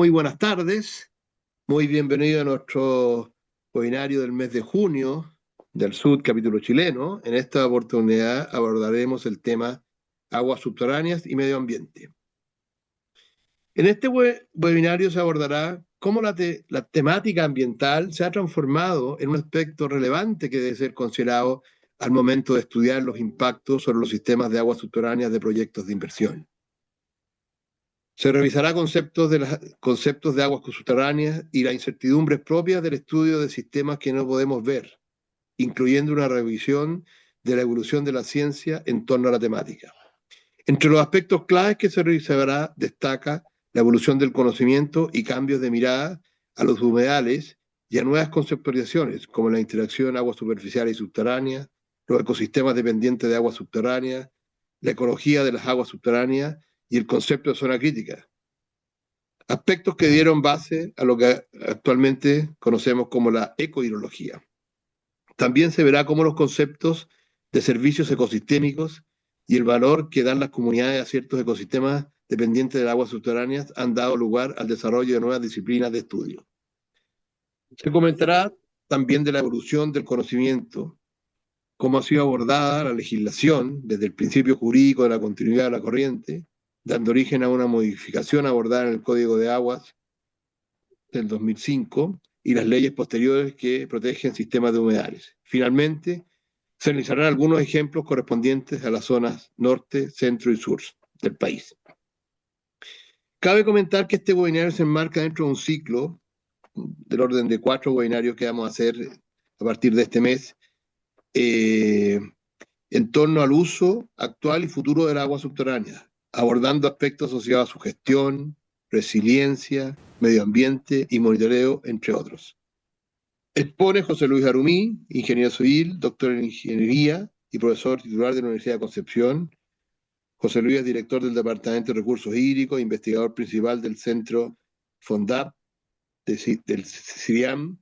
Muy buenas tardes, muy bienvenido a nuestro webinario del mes de junio del Sud, capítulo chileno. En esta oportunidad abordaremos el tema aguas subterráneas y medio ambiente. En este webinario se abordará cómo la temática ambiental se ha transformado en un aspecto relevante que debe ser considerado al momento de estudiar los impactos sobre los sistemas de aguas subterráneas de proyectos de inversión. Se revisará conceptos de aguas subterráneas y las incertidumbres propias del estudio de sistemas que no podemos ver, incluyendo una revisión de la evolución de la ciencia en torno a la temática. Entre los aspectos claves que se revisará destaca la evolución del conocimiento y cambios de mirada a los humedales y a nuevas conceptualizaciones, como la interacción aguas superficiales y subterráneas, los ecosistemas dependientes de aguas subterráneas, la ecología de las aguas subterráneas y el concepto de zona crítica. Aspectos que dieron base a lo que actualmente conocemos como la ecohidrología. También se verá cómo los conceptos de servicios ecosistémicos y el valor que dan las comunidades a ciertos ecosistemas dependientes de aguas subterráneas han dado lugar al desarrollo de nuevas disciplinas de estudio. Se comentará también de la evolución del conocimiento, cómo ha sido abordada la legislación desde el principio jurídico de la continuidad de la corriente, dando origen a una modificación abordada en el Código de Aguas del 2005 y las leyes posteriores que protegen sistemas de humedales. Finalmente, se analizarán algunos ejemplos correspondientes a las zonas norte, centro y sur del país. Cabe comentar que este webinario se enmarca dentro de un ciclo del orden de 4 webinarios que vamos a hacer a partir de este mes en torno al uso actual y futuro del agua subterránea, abordando aspectos asociados a su gestión, resiliencia, medio ambiente y monitoreo, entre otros. Expone José Luis Arumí, ingeniero civil, doctor en ingeniería y profesor titular de la Universidad de Concepción. José Luis es director del Departamento de Recursos Hídricos, investigador principal del Centro FONDAP del CIRIAM.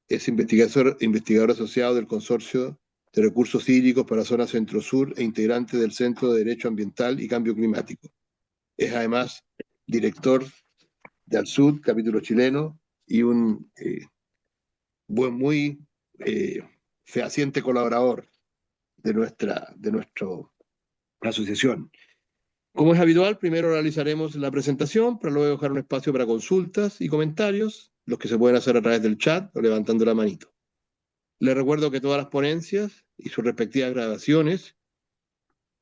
Es investigador asociado del Consorcio de Recursos Hídricos para la Zona Centro-Sur e integrante del Centro de Derecho Ambiental y Cambio Climático. Es además director de Al-Sud, capítulo chileno, y un muy fehaciente colaborador de nuestra asociación. Como es habitual, primero realizaremos la presentación, para luego dejar un espacio para consultas y comentarios, los que se pueden hacer a través del chat o levantando la manito. Les recuerdo que todas las ponencias y sus respectivas grabaciones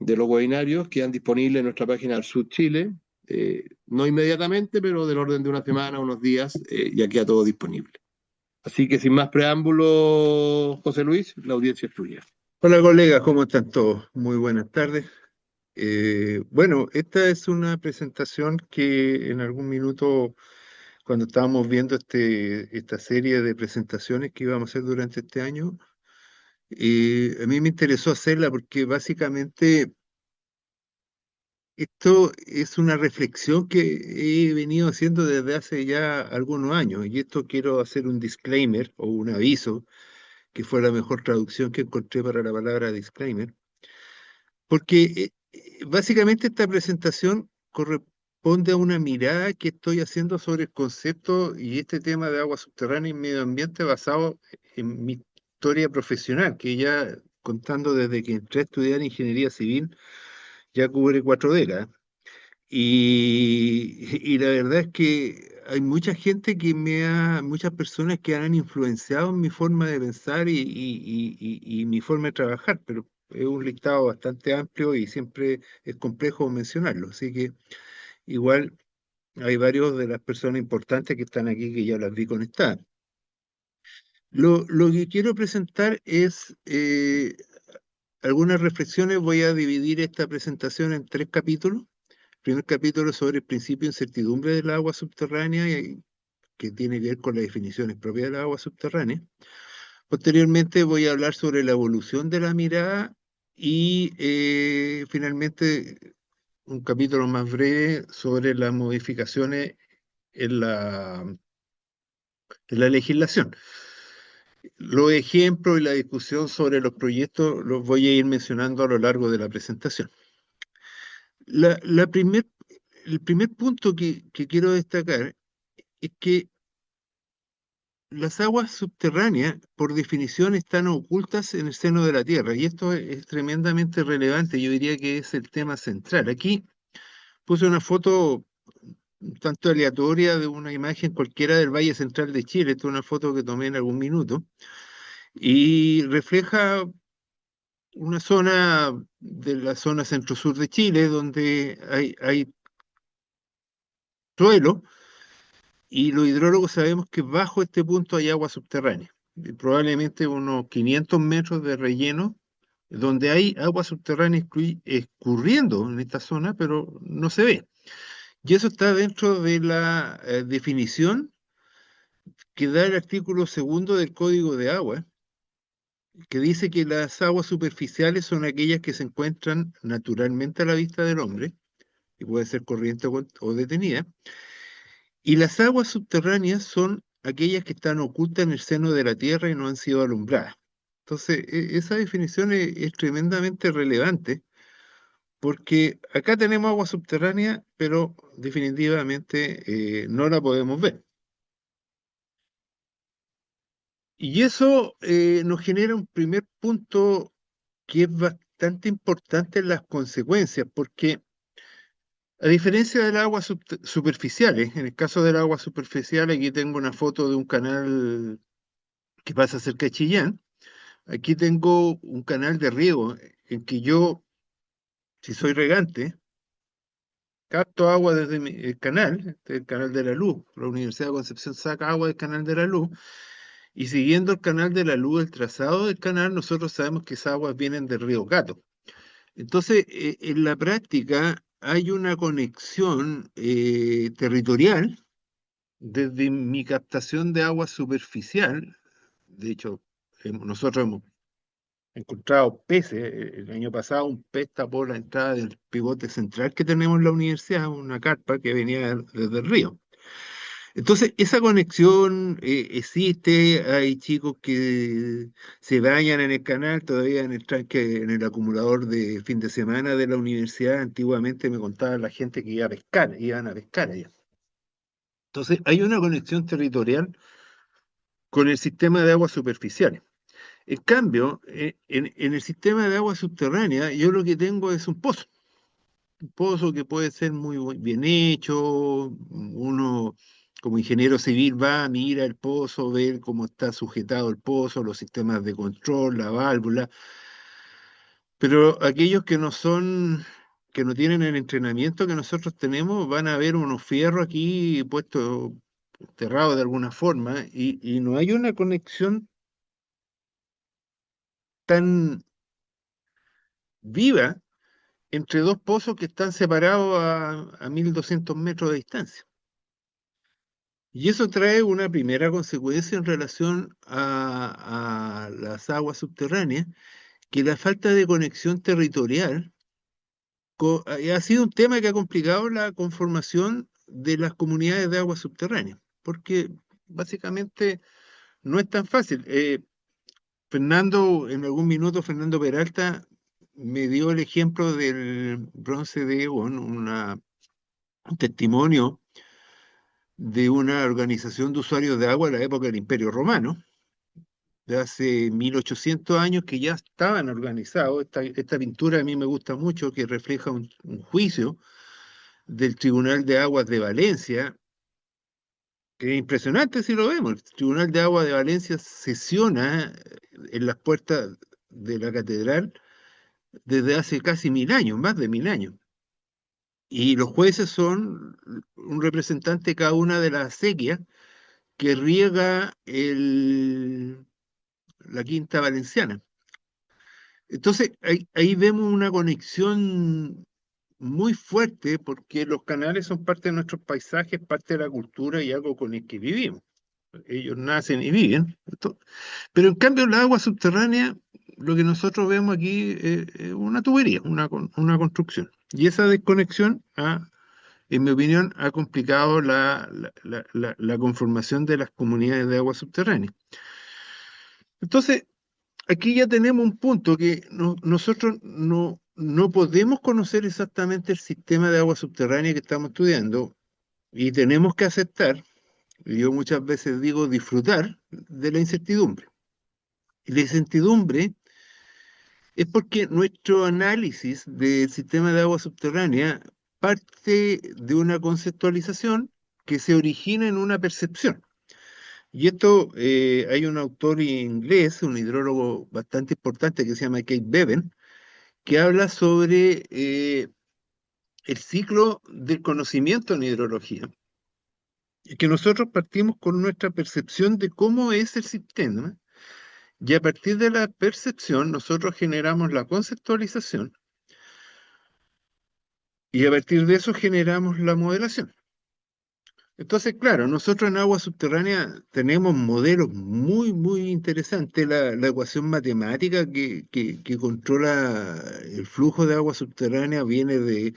de los webinarios quedan disponibles en nuestra página del Sud Chile, no inmediatamente, pero del orden de una semana, unos días, ya queda todo disponible. Así que sin más preámbulo, José Luis, la audiencia es tuya. Hola colegas, ¿cómo están todos? Muy buenas tardes. Bueno, esta es una presentación que en algún minuto, cuando estábamos viendo esta serie de presentaciones que íbamos a hacer durante este año, a mí me interesó hacerla porque básicamente esto es una reflexión que he venido haciendo desde hace ya algunos años, y esto quiero hacer un disclaimer o un aviso, que fue la mejor traducción que encontré para la palabra disclaimer. Porque básicamente esta presentación corresponde a una mirada que estoy haciendo sobre el concepto y este tema de agua subterránea y medio ambiente basado en mi historia profesional, que ya contando desde que entré a estudiar ingeniería civil, ya cubre 4 décadas. Y la verdad es que hay mucha gente muchas personas que han influenciado en mi forma de pensar y mi forma de trabajar, pero es un listado bastante amplio y siempre es complejo mencionarlo. Así que igual hay varios de las personas importantes que están aquí que ya las vi conectadas. Lo que quiero presentar es algunas reflexiones. Voy a dividir esta presentación en 3 capítulos. Primer capítulo sobre el principio de incertidumbre del agua subterránea, que tiene que ver con las definiciones propias del agua subterránea. Posteriormente voy a hablar sobre la evolución de la mirada y finalmente un capítulo más breve sobre las modificaciones en la legislación. Los ejemplos y la discusión sobre los proyectos los voy a ir mencionando a lo largo de la presentación. El primer punto que quiero destacar es que las aguas subterráneas, por definición, están ocultas en el seno de la Tierra, y esto es tremendamente relevante, yo diría que es el tema central. Aquí puse una foto un tanto aleatoria de una imagen cualquiera del Valle Central de Chile, esta es una foto que tomé en algún minuto, y refleja una zona de la zona centro-sur de Chile, donde hay suelo, y los hidrólogos sabemos que bajo este punto hay agua subterránea, y probablemente unos 500 metros de relleno, donde hay agua subterránea escurriendo en esta zona, pero no se ve. Y eso está dentro de la definición que da el artículo segundo del Código de Agua, que dice que las aguas superficiales son aquellas que se encuentran naturalmente a la vista del hombre, y puede ser corriente o detenida, y las aguas subterráneas son aquellas que están ocultas en el seno de la tierra y no han sido alumbradas. Entonces, esa definición es tremendamente relevante, porque acá tenemos agua subterránea, pero definitivamente no la podemos ver. Y eso nos genera un primer punto que es bastante importante en las consecuencias, porque a diferencia del agua superficiales, en el caso del agua superficial, aquí tengo una foto de un canal que pasa cerca de Chillán, aquí tengo un canal de riego en que yo, si soy regante, capto agua desde el canal, este es el canal de la luz, la Universidad de Concepción saca agua del canal de la luz, y siguiendo el canal de la luz, el trazado del canal, nosotros sabemos que esas aguas vienen del río Gato. Entonces, en la práctica hay una conexión territorial desde mi captación de agua superficial. De hecho, nosotros hemos encontrado peces. El año pasado un pez tapó la entrada del pivote central que tenemos en la universidad, una carpa que venía desde el río. Entonces, esa conexión existe, hay chicos que se bañan en el canal, todavía en el tranque, en el acumulador de fin de semana de la universidad, antiguamente me contaba la gente que iba a pescar, iban a pescar allá. Entonces, hay una conexión territorial con el sistema de aguas superficiales. En cambio, en el sistema de agua subterránea, yo lo que tengo es un pozo que puede ser muy bien hecho, uno como ingeniero civil va, mira el pozo, ve cómo está sujetado el pozo, los sistemas de control, la válvula, pero aquellos que no son, que no tienen el entrenamiento que nosotros tenemos, van a ver unos fierros aquí puestos, enterrados de alguna forma, y no hay una conexión tan viva entre dos pozos que están separados a 1200 metros de distancia. Y eso trae una primera consecuencia en relación a las aguas subterráneas, que la falta de conexión territorial ha sido un tema que ha complicado la conformación de las comunidades de aguas subterráneas, porque básicamente no es tan fácil. Fernando, en algún minuto, Fernando Peralta me dio el ejemplo del bronce de Egon, un testimonio de una organización de usuarios de agua en la época del Imperio Romano, de hace 1800 años, que ya estaban organizados. Esta pintura a mí me gusta mucho, que refleja un juicio del Tribunal de Aguas de Valencia, que es impresionante si lo vemos. El Tribunal de Aguas de Valencia sesiona en las puertas de la catedral desde hace casi 1000 años, más de 1000 años. Y los jueces son un representante de cada una de las acequias que riega la Quinta Valenciana. Entonces, ahí vemos una conexión muy fuerte, porque los canales son parte de nuestros paisajes, parte de la cultura y algo con el que vivimos. Ellos nacen y viven. Pero en cambio, la agua subterránea, lo que nosotros vemos aquí es una tubería, una construcción. Y esa desconexión en mi opinión, ha complicado la conformación de las comunidades de agua subterránea. Entonces, aquí ya tenemos un punto que nosotros no podemos conocer exactamente el sistema de agua subterránea que estamos estudiando, y tenemos que aceptar yo muchas veces digo disfrutar de la incertidumbre. Y la incertidumbre es porque nuestro análisis del sistema de agua subterránea parte de una conceptualización que se origina en una percepción. Y esto, hay un autor inglés, un hidrólogo bastante importante que se llama Kate Bevan, que habla sobre el ciclo del conocimiento en hidrología. Y que nosotros partimos con nuestra percepción de cómo es el sistema, y a partir de la percepción nosotros generamos la conceptualización, y a partir de eso generamos la modelación. Entonces, claro, nosotros en agua subterránea tenemos modelos muy, muy interesantes. La ecuación matemática que controla el flujo de agua subterránea viene de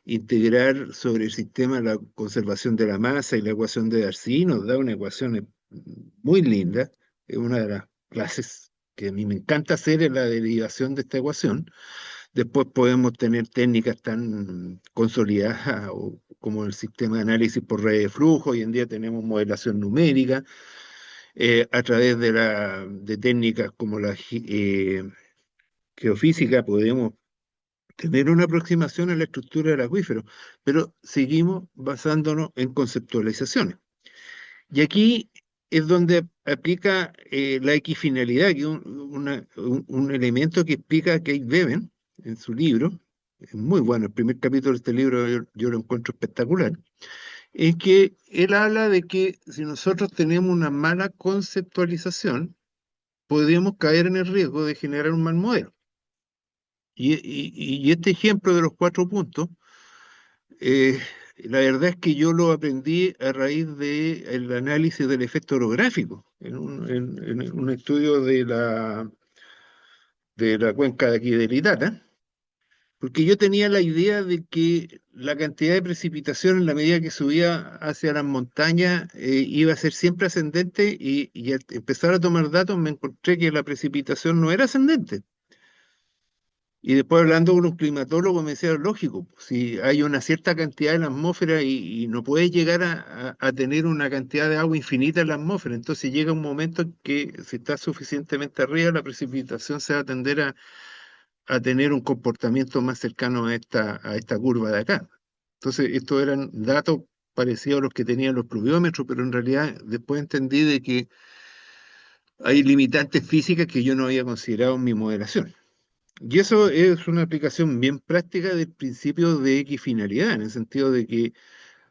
integrar sobre el sistema la conservación de la masa y la ecuación de Darcy. Nos da una ecuación muy linda. Es una de las clases que a mí me encanta hacer, es la derivación de esta ecuación. Después podemos tener técnicas tan consolidadas como el sistema de análisis por red de flujo. Hoy en día tenemos modelación numérica a través de técnicas como la geofísica. Podemos tener una aproximación a la estructura del acuífero, pero seguimos basándonos en conceptualizaciones. Y aquí es donde aplica la equifinalidad, que es un elemento que explica Kate Bevan en su libro. Es muy bueno, el primer capítulo de este libro yo lo encuentro espectacular. Es que él habla de que si nosotros tenemos una mala conceptualización, podríamos caer en el riesgo de generar un mal modelo. Y este ejemplo de los 4 puntos, eh, la verdad es que yo lo aprendí a raíz del análisis del efecto orográfico, en un estudio de la cuenca de aquí del Itata, porque yo tenía la idea de que la cantidad de precipitación en la medida que subía hacia las montañas iba a ser siempre ascendente, y al empezar a tomar datos me encontré que la precipitación no era ascendente. Y después hablando con un climatólogo me decía, lógico, pues, si hay una cierta cantidad en la atmósfera y no puedes llegar a tener una cantidad de agua infinita en la atmósfera, entonces llega un momento en que si está suficientemente arriba, la precipitación se va a tender a tener un comportamiento más cercano a esta curva de acá. Entonces, estos eran datos parecidos a los que tenían los pluviómetros, pero en realidad después entendí de que hay limitantes físicas que yo no había considerado en mi modelación. Y eso es una aplicación bien práctica del principio de equifinalidad, en el sentido de que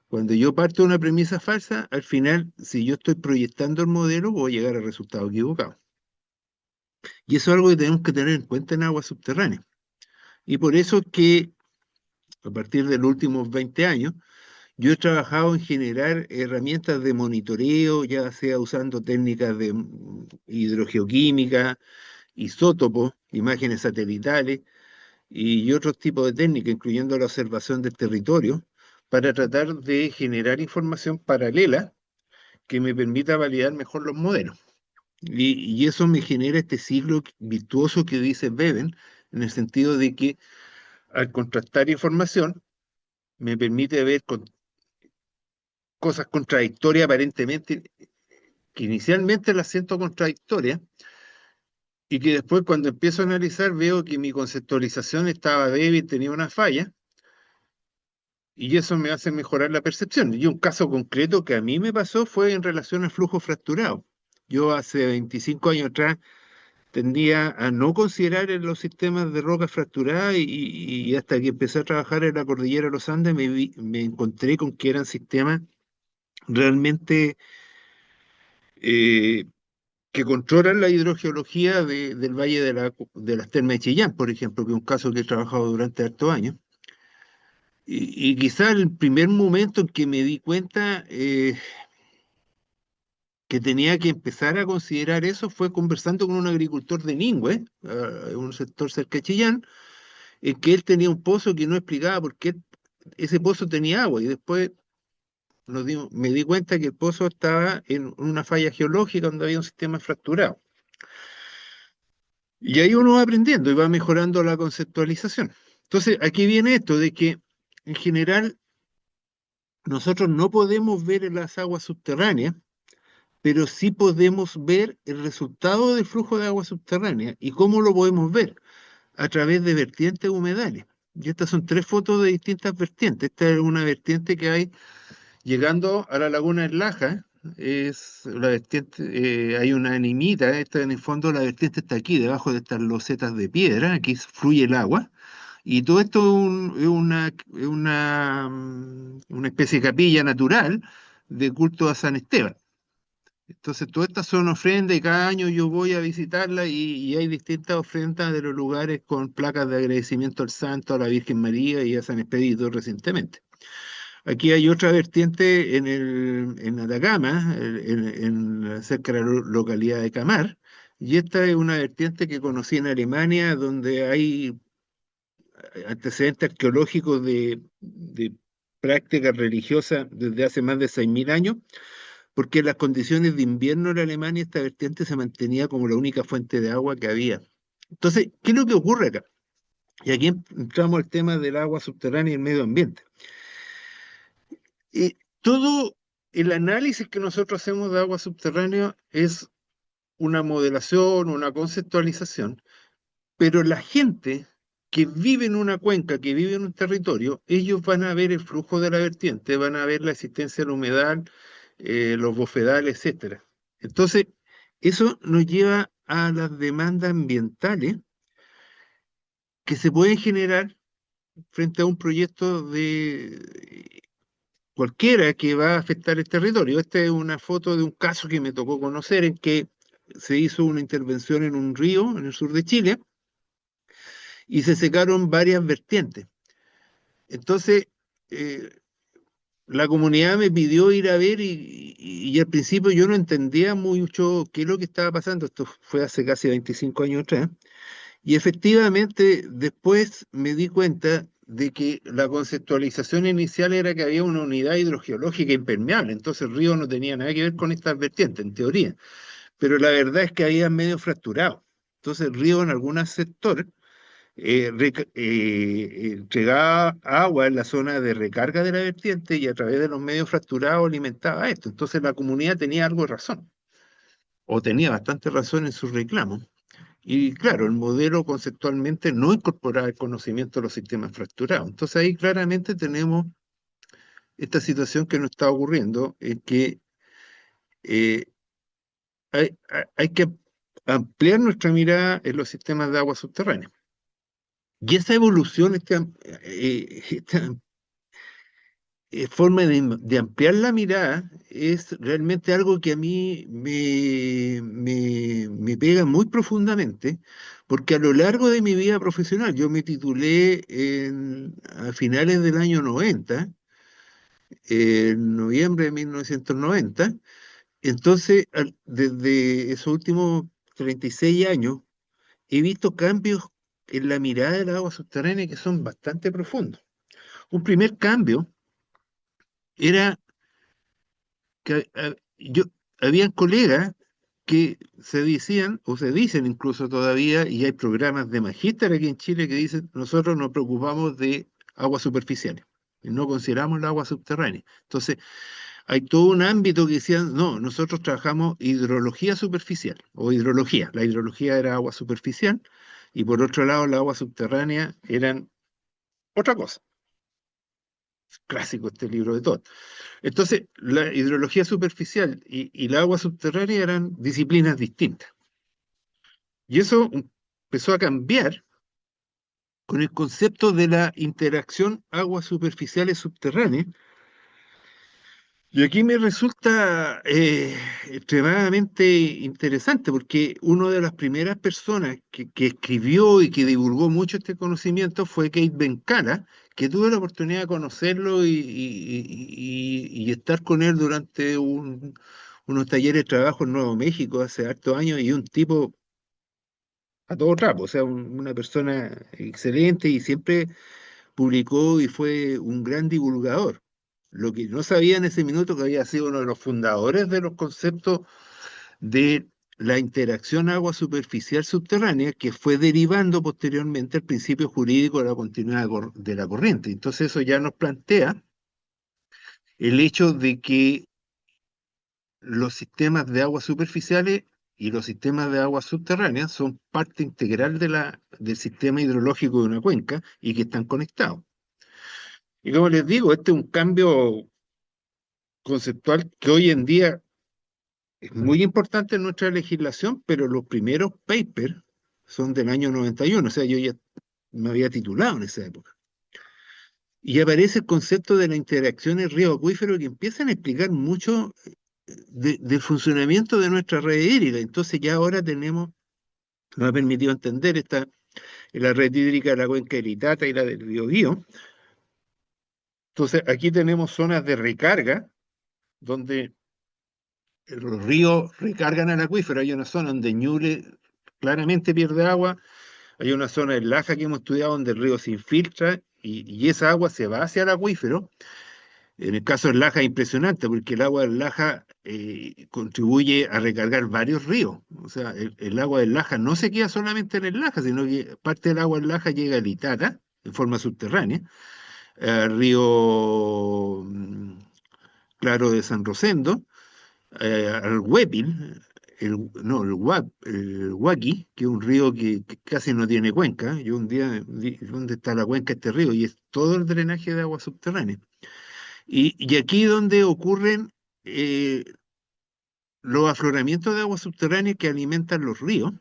cuando yo parto de una premisa falsa, al final, si yo estoy proyectando el modelo, voy a llegar al resultado equivocado. Y eso es algo que tenemos que tener en cuenta en agua subterránea. Y por eso que a partir de los últimos 20 años, yo he trabajado en generar herramientas de monitoreo, ya sea usando técnicas de hidrogeoquímica, isótopos, imágenes satelitales y otros tipos de técnicas, incluyendo la observación del territorio, para tratar de generar información paralela que me permita validar mejor los modelos. Y eso me genera este ciclo virtuoso que dice Beven, en el sentido de que al contrastar información, me permite ver cosas contradictorias aparentemente, que inicialmente las siento contradictorias, y que después cuando empiezo a analizar veo que mi conceptualización estaba débil, tenía una falla, y eso me hace mejorar la percepción. Y un caso concreto que a mí me pasó fue en relación al flujo fracturado. Yo hace 25 años atrás tendía a no considerar en los sistemas de roca fracturada, y hasta que empecé a trabajar en la cordillera de los Andes me encontré con que eran sistemas realmente eh, que controlan la hidrogeología del valle de las Termas de Chillán, por ejemplo, que es un caso que he trabajado durante hartos años. Y quizá el primer momento en que me di cuenta que tenía que empezar a considerar eso fue conversando con un agricultor de Ningüe, un sector cerca de Chillán, en que él tenía un pozo que no explicaba por qué ese pozo tenía agua, y después me di cuenta que el pozo estaba en una falla geológica donde había un sistema fracturado. Y ahí uno va aprendiendo y va mejorando la conceptualización. Entonces, aquí viene esto de que, en general, nosotros no podemos ver en las aguas subterráneas pero sí podemos ver el resultado del flujo de agua subterránea. ¿Y cómo lo podemos ver? A través de vertientes humedales. Y estas son tres fotos de distintas vertientes. Esta es una vertiente que hay llegando a la laguna del Laja. Es la vertiente, hay una animita, esta en el fondo la vertiente está aquí, debajo de estas losetas de piedra, aquí fluye el agua. Y todo esto una especie de capilla natural de culto a San Esteban. Entonces, todas estas son ofrendas y cada año yo voy a visitarla y hay distintas ofrendas de los lugares con placas de agradecimiento al santo, a la Virgen María y a San Expedito recientemente. Aquí hay otra vertiente en Atacama, cerca de la localidad de Camar, y esta es una vertiente que conocí en Alemania, donde hay antecedentes arqueológicos de prácticas religiosas desde hace más de 6.000 años, porque en las condiciones de invierno en Alemania esta vertiente se mantenía como la única fuente de agua que había. Entonces, ¿qué es lo que ocurre acá? Y aquí entramos al tema del agua subterránea y el medio ambiente. Todo el análisis que nosotros hacemos de agua subterránea es una modelación, una conceptualización, pero la gente que vive en una cuenca, que vive en un territorio, ellos van a ver el flujo de la vertiente, van a ver la existencia de la humedad, los bofedales, etcétera. Entonces, eso nos lleva a las demandas ambientales que se pueden generar frente a un proyecto de cualquiera que va a afectar el territorio. Esta es una foto de un caso que me tocó conocer en que se hizo una intervención en un río en el sur de Chile y se secaron varias vertientes. Entonces, eh, la comunidad me pidió ir a ver y al principio yo no entendía mucho qué es lo que estaba pasando. Esto fue hace casi 25 años atrás. Y efectivamente, después me di cuenta de que la conceptualización inicial era que había una unidad hidrogeológica impermeable, entonces el río no tenía nada que ver con estas vertientes, en teoría. Pero la verdad es que había medio fracturado. Entonces el río en algunos sectores entregaba agua en la zona de recarga de la vertiente y a través de los medios fracturados alimentaba esto. Entonces la comunidad tenía algo de razón, o tenía bastante razón en sus reclamos. Y claro, el modelo conceptualmente no incorporaba el conocimiento de los sistemas fracturados. Entonces ahí claramente tenemos esta situación que nos está ocurriendo, es que eh, hay que ampliar nuestra mirada en los sistemas de agua subterránea. Y esa evolución, esta forma de ampliar la mirada es realmente algo que a mí me pega muy profundamente, porque a lo largo de mi vida profesional, yo me titulé a finales del año 90, en noviembre de 1990. Entonces, desde esos últimos 36 años, he visto cambios en la mirada del agua subterránea que son bastante profundos. Un primer cambio era que habían colegas que se decían, o se dicen incluso todavía, y hay programas de magíster aquí en Chile que dicen, nosotros nos preocupamos de aguas superficiales, y no consideramos el agua subterránea. Entonces, hay todo un ámbito que decían, no, nosotros trabajamos hidrología superficial, o hidrología. La hidrología era agua superficial, y por otro lado, la agua subterránea eran otra cosa. Es clásico este libro de todo. Entonces, la hidrología superficial y la agua subterránea eran disciplinas distintas. Y eso empezó a cambiar con el concepto de la interacción aguas superficiales subterráneas. Y aquí me resulta extremadamente interesante porque una de las primeras personas que escribió y que divulgó mucho este conocimiento fue Kate Bencala, que tuve la oportunidad de conocerlo y estar con él durante unos talleres de trabajo en Nuevo México hace hartos años, y un tipo a todo trapo, o sea, una persona excelente y siempre publicó y fue un gran divulgador. Lo que no sabía en ese minuto que había sido uno de los fundadores de los conceptos de la interacción agua superficial subterránea, que fue derivando posteriormente el principio jurídico de la continuidad de la corriente. Entonces eso ya nos plantea el hecho de que los sistemas de aguas superficiales y los sistemas de aguas subterráneas son parte integral del sistema hidrológico de una cuenca y que están conectados. Y como les digo, este es un cambio conceptual que hoy en día es muy importante en nuestra legislación, pero los primeros papers son del año 91, o sea, yo ya me había titulado en esa época. Y aparece el concepto de la interacción en río acuífero que empiezan a explicar mucho del funcionamiento de nuestra red hídrica. Entonces ya ahora nos ha permitido entender la red hídrica de la cuenca del Itata y la del Biobío. Entonces aquí tenemos zonas de recarga donde los ríos recargan al acuífero. Hay una zona donde Ñuble claramente pierde agua. Hay una zona del Laja que hemos estudiado donde el río se infiltra y esa agua se va hacia el acuífero. En el caso del Laja es impresionante porque el agua del Laja contribuye a recargar varios ríos. O sea, el agua del Laja no se queda solamente en el Laja, sino que parte del agua del Laja llega al Itata en forma subterránea, al río Claro de San Rosendo, al Huepil, no, el Huaqui, que es un río que casi no tiene cuenca. Yo un día vi dónde está la cuenca de este río y es todo el drenaje de agua subterránea. Y aquí donde ocurren los afloramientos de agua subterránea que alimentan los ríos.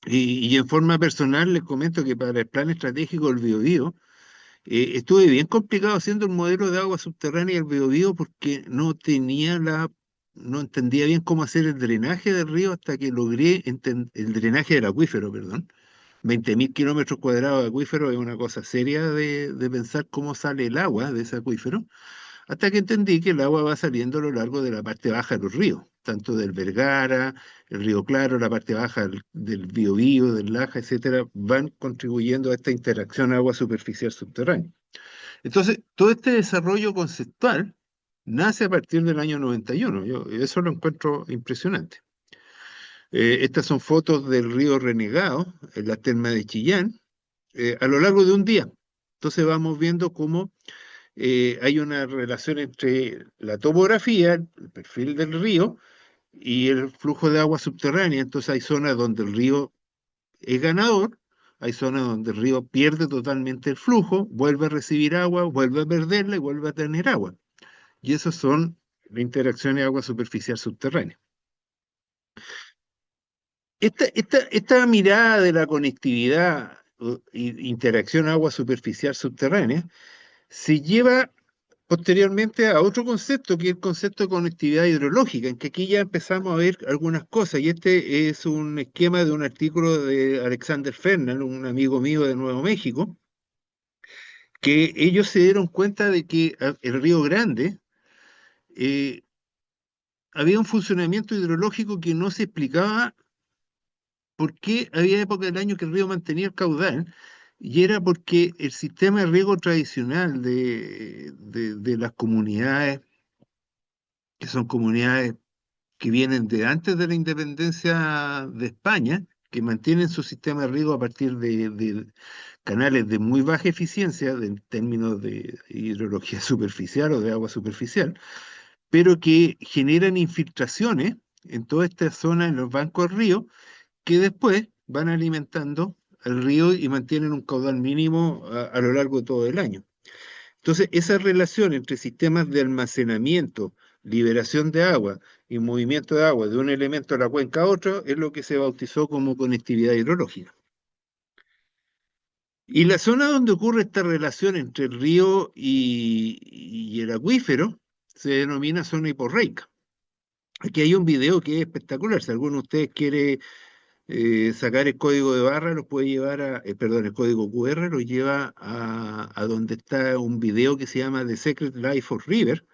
Y en forma personal les comento que para el plan estratégico del Biobío estuve bien complicado haciendo el modelo de agua subterránea del Biobío porque no entendía bien cómo hacer el drenaje del río hasta que logré el drenaje del acuífero, perdón. 20.000 kilómetros cuadrados de acuífero es una cosa seria de pensar cómo sale el agua de ese acuífero, hasta que entendí que el agua va saliendo a lo largo de la parte baja de los ríos, tanto del Vergara, el río Claro, la parte baja del Biobío, del Laja, etcétera, van contribuyendo a esta interacción agua superficial subterránea. Entonces, todo este desarrollo conceptual nace a partir del año 91. Yo eso lo encuentro impresionante. Estas son fotos del río Renegado, en la terma de Chillán, a lo largo de un día. Entonces vamos viendo cómo hay una relación entre la topografía, el perfil del río y el flujo de agua subterránea. Entonces hay zonas donde el río es ganador, hay zonas donde el río pierde totalmente el flujo, vuelve a recibir agua, vuelve a perderla y vuelve a tener agua. Y esas son las interacciones de agua superficial subterránea. Esta mirada de la conectividad, interacción agua superficial subterránea, se lleva posteriormente a otro concepto, que es el concepto de conectividad hidrológica, en que aquí ya empezamos a ver algunas cosas, y este es un esquema de un artículo de Alexander Fernand, un amigo mío de Nuevo México, que ellos se dieron cuenta de que el Río Grande eh, había un funcionamiento hidrológico que no se explicaba por qué había épocas del año que el río mantenía el caudal, y era porque el sistema de riego tradicional de las comunidades, que son comunidades que vienen de antes de la independencia de España, que mantienen su sistema de riego a partir de canales de muy baja eficiencia en términos de hidrología superficial o de agua superficial, pero que generan infiltraciones en toda esta zona, en los bancos del río, que después van alimentando al río y mantienen un caudal mínimo a lo largo de todo el año. Entonces, esa relación entre sistemas de almacenamiento, liberación de agua y movimiento de agua de un elemento de la cuenca a otro es lo que se bautizó como conectividad hidrológica. Y la zona donde ocurre esta relación entre el río y el acuífero se denomina zona hiporreica. Aquí hay un video que es espectacular. Si alguno de ustedes quiere sacar el código de barra, lo puede llevar perdón, el código QR lo lleva a donde está un video que se llama The Secret Life of River,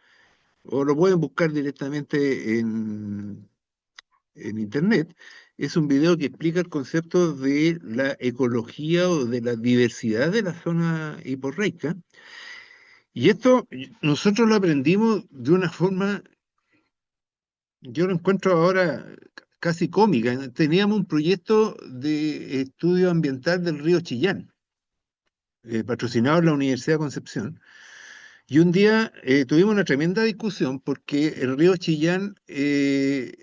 o lo pueden buscar directamente en internet. Es un video que explica el concepto de la ecología o de la diversidad de la zona hiporreica. Y esto nosotros lo aprendimos de una forma, yo lo encuentro ahora casi cómica. Teníamos un proyecto de estudio ambiental del río Chillán, patrocinado por la Universidad de Concepción. Y un día tuvimos una tremenda discusión porque el río Chillán, estoy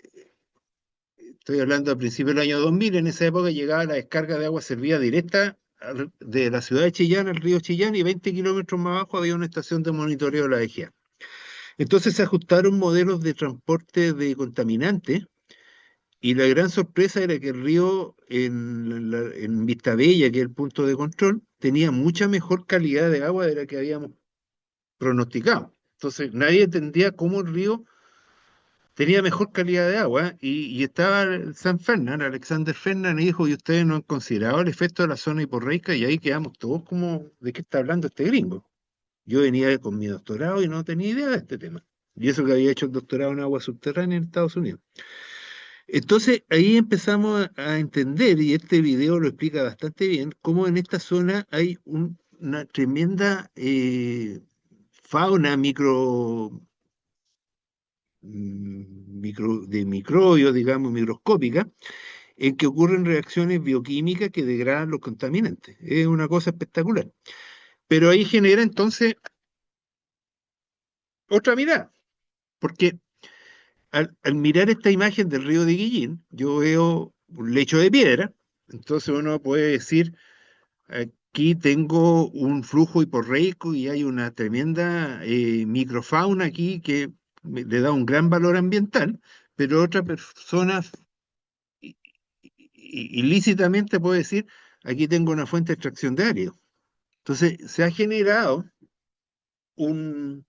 hablando a principios del año 2000, en esa época llegaba la descarga de agua servida directa de la ciudad de Chillán al río Chillán, y 20 kilómetros más abajo había una estación de monitoreo de la DGA. Entonces se ajustaron modelos de transporte de contaminantes, y la gran sorpresa era que el río en Vista Bella, que es el punto de control, tenía mucha mejor calidad de agua de la que habíamos pronosticado. Entonces nadie entendía cómo el río tenía mejor calidad de agua, y estaba el San Fernán, Alexander Fernán, y dijo: ¿y ustedes no han considerado el efecto de la zona hiporreica? Y ahí quedamos todos como: ¿de qué está hablando este gringo? Yo venía con mi doctorado y no tenía idea de este tema. Y eso que había hecho el doctorado en agua subterránea en Estados Unidos. Entonces ahí empezamos a entender, y este video lo explica bastante bien, cómo en esta zona hay una tremenda fauna de microbios, digamos, microscópica, en que ocurren reacciones bioquímicas que degradan los contaminantes. Es una cosa espectacular. Pero ahí genera entonces otra mirada, porque al mirar esta imagen del río de Guillín, yo veo un lecho de piedra. Entonces uno puede decir: aquí tengo un flujo hiporreico y hay una tremenda microfauna aquí que le da un gran valor ambiental, pero otra persona ilícitamente puede decir: aquí tengo una fuente de extracción de árido. Entonces se ha generado un,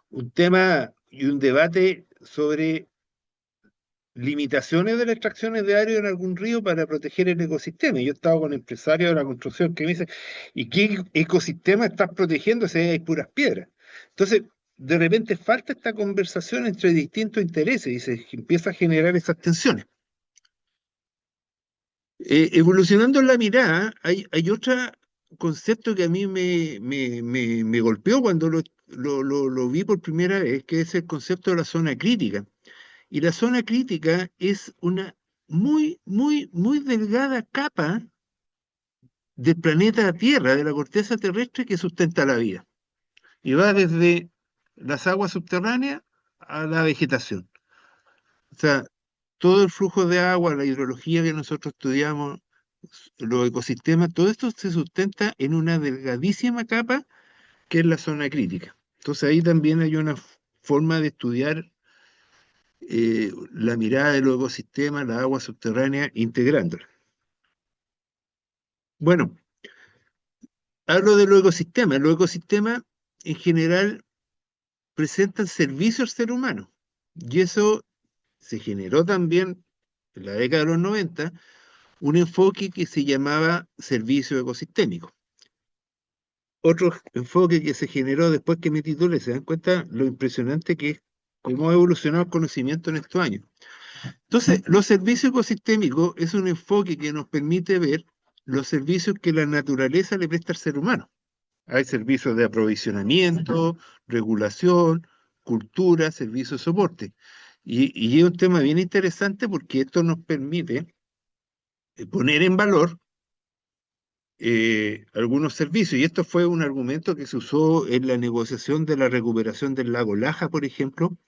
un tema y un debate sobre limitaciones de las extracciones de árido en algún río para proteger el ecosistema. Y yo he estado con empresarios de la construcción que me dicen: ¿y qué ecosistema estás protegiendo si hay puras piedras? Entonces, de repente falta esta conversación entre distintos intereses y se empieza a generar esas tensiones. Evolucionando en la mirada, hay otro concepto que a mí me golpeó cuando lo vi por primera vez, que es el concepto de la zona crítica. Y la zona crítica es una muy, muy, muy delgada capa del planeta Tierra, de la corteza terrestre que sustenta la vida. Y va desde las aguas subterráneas a la vegetación. O sea, todo el flujo de agua, la hidrología que nosotros estudiamos, los ecosistemas, todo esto se sustenta en una delgadísima capa que es la zona crítica. Entonces ahí también hay una forma de estudiar la mirada de los ecosistemas, la agua subterránea, integrándola. Bueno, hablo de los ecosistemas. Los ecosistemas en general presentan servicio al ser humano, y eso se generó también en la década de los 90 un enfoque que se llamaba servicio ecosistémico. Otro enfoque que se generó después que me titulé. ¿Se dan cuenta lo impresionante que es cómo ha evolucionado el conocimiento en estos años? Entonces, los servicios ecosistémicos es un enfoque que nos permite ver los servicios que la naturaleza le presta al ser humano. Hay servicios de aprovisionamiento, regulación, cultura, servicios de soporte. Y es un tema bien interesante porque esto nos permite poner en valor algunos servicios. Y esto fue un argumento que se usó en la negociación de la recuperación del lago Laja, por ejemplo,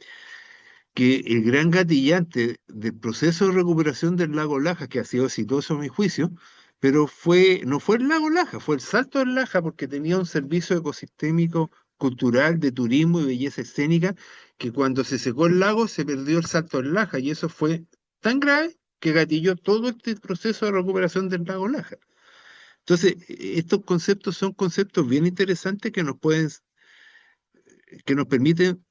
que el gran gatillante del proceso de recuperación del lago Laja, que ha sido exitoso a mi juicio, pero no fue el lago Laja, fue el Salto del Laja, porque tenía un servicio ecosistémico, cultural, de turismo y belleza escénica, que cuando se secó el lago se perdió el Salto del Laja, y eso fue tan grave que gatilló todo este proceso de recuperación del lago Laja. Entonces, estos conceptos son conceptos bien interesantes que nos permiten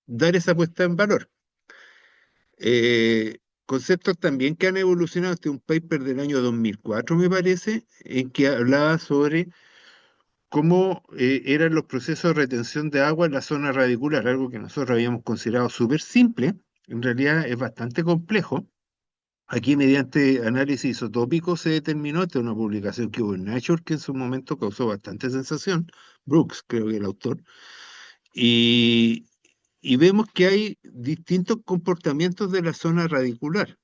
dar esa puesta en valor. Conceptos también que han evolucionado. Este es un paper del año 2004, me parece, en que hablaba sobre cómo eran los procesos de retención de agua en la zona radicular, algo que nosotros habíamos considerado súper simple. En realidad es bastante complejo. Aquí, mediante análisis isotópico, se determinó. Esta es una publicación que hubo en Nature, que en su momento causó bastante sensación. Brooks, creo que el autor. Y, y vemos que hay distintos comportamientos de la zona radicular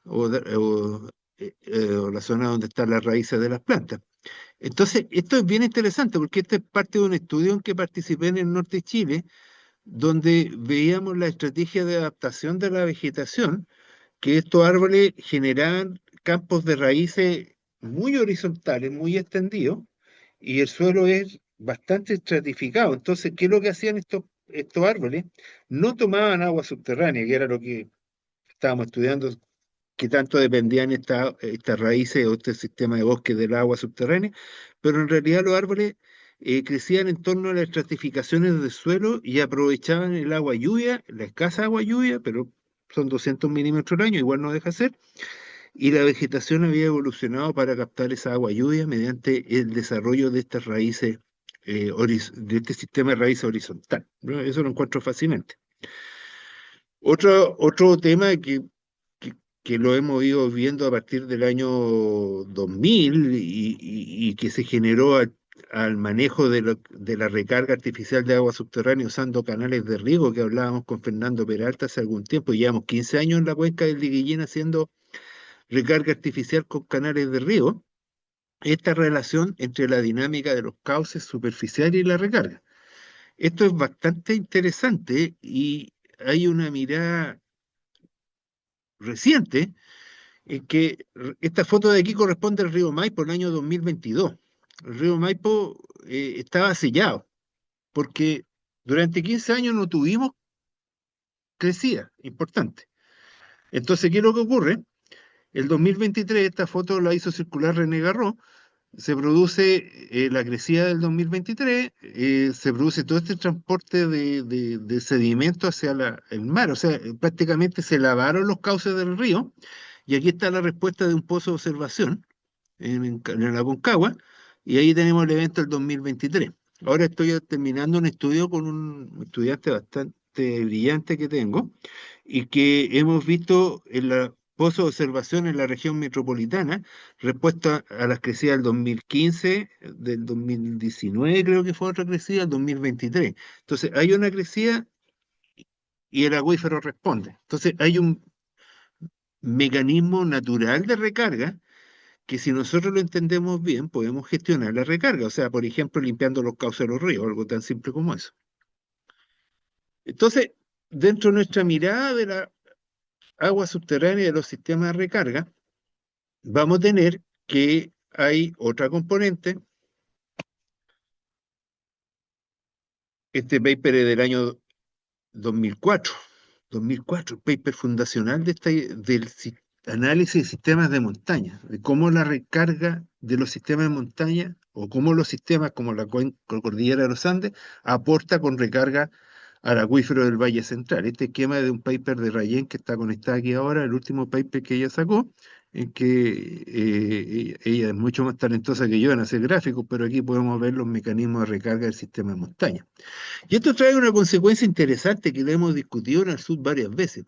o la zona donde están las raíces de las plantas. Entonces, esto es bien interesante porque este es parte de un estudio en que participé en el norte de Chile, donde veíamos la estrategia de adaptación de la vegetación, que estos árboles generaban campos de raíces muy horizontales, muy extendidos, y el suelo es bastante estratificado. Entonces, ¿qué es lo que hacían estos árboles? No tomaban agua subterránea, que era lo que estábamos estudiando, que tanto dependían estas raíces o este sistema de bosque del agua subterránea, pero en realidad los árboles crecían en torno a las estratificaciones del suelo y aprovechaban el agua lluvia, la escasa agua lluvia, pero son 200 milímetros al año, igual no deja de ser, y la vegetación había evolucionado para captar esa agua lluvia mediante el desarrollo de estas raíces, de este sistema de raíces horizontal, ¿no? Eso lo encuentro fascinante. Otro tema que, que lo hemos ido viendo a partir del año 2000 y que se generó al manejo de la recarga artificial de agua subterránea usando canales de riego, que hablábamos con Fernando Peralta hace algún tiempo. Llevamos 15 años en la cuenca del Liguillén haciendo recarga artificial con canales de riego. Esta relación entre la dinámica de los cauces superficiales y la recarga. Esto es bastante interesante y hay una mirada reciente en que esta foto de aquí corresponde al río Maipo el año 2022. El río Maipo estaba sellado porque durante 15 años no tuvimos crecida importante. Entonces, ¿qué es lo que ocurre? El 2023, esta foto la hizo circular René Garró, se produce la crecida del 2023, se produce todo este transporte de sedimento hacia el mar, o sea, prácticamente se lavaron los cauces del río, y aquí está la respuesta de un pozo de observación en la Concagua, y ahí tenemos el evento del 2023. Ahora estoy terminando un estudio con un estudiante bastante brillante que tengo, y que hemos visto en la pozo de observación en la región metropolitana, respuesta a las crecidas del 2015, del 2019 creo que fue otra crecida, el 2023. Entonces hay una crecida y el acuífero responde. Entonces hay un mecanismo natural de recarga que si nosotros lo entendemos bien, podemos gestionar la recarga. O sea, por ejemplo, limpiando los cauces de los ríos, algo tan simple como eso. Entonces, dentro de nuestra mirada de la agua subterránea y de los sistemas de recarga, vamos a tener que hay otra componente. Este paper es del año 2004, 2004, paper fundacional del análisis de sistemas de montaña, de cómo la recarga de los sistemas de montaña o cómo los sistemas como la cordillera de los Andes aporta con recarga al acuífero del Valle Central. Este esquema es de un paper de Rayen que está conectada aquí ahora, el último paper que ella sacó, en que ella es mucho más talentosa que yo en hacer gráficos, pero aquí podemos ver los mecanismos de recarga del sistema de montaña. Y esto trae una consecuencia interesante que la hemos discutido en el sur varias veces.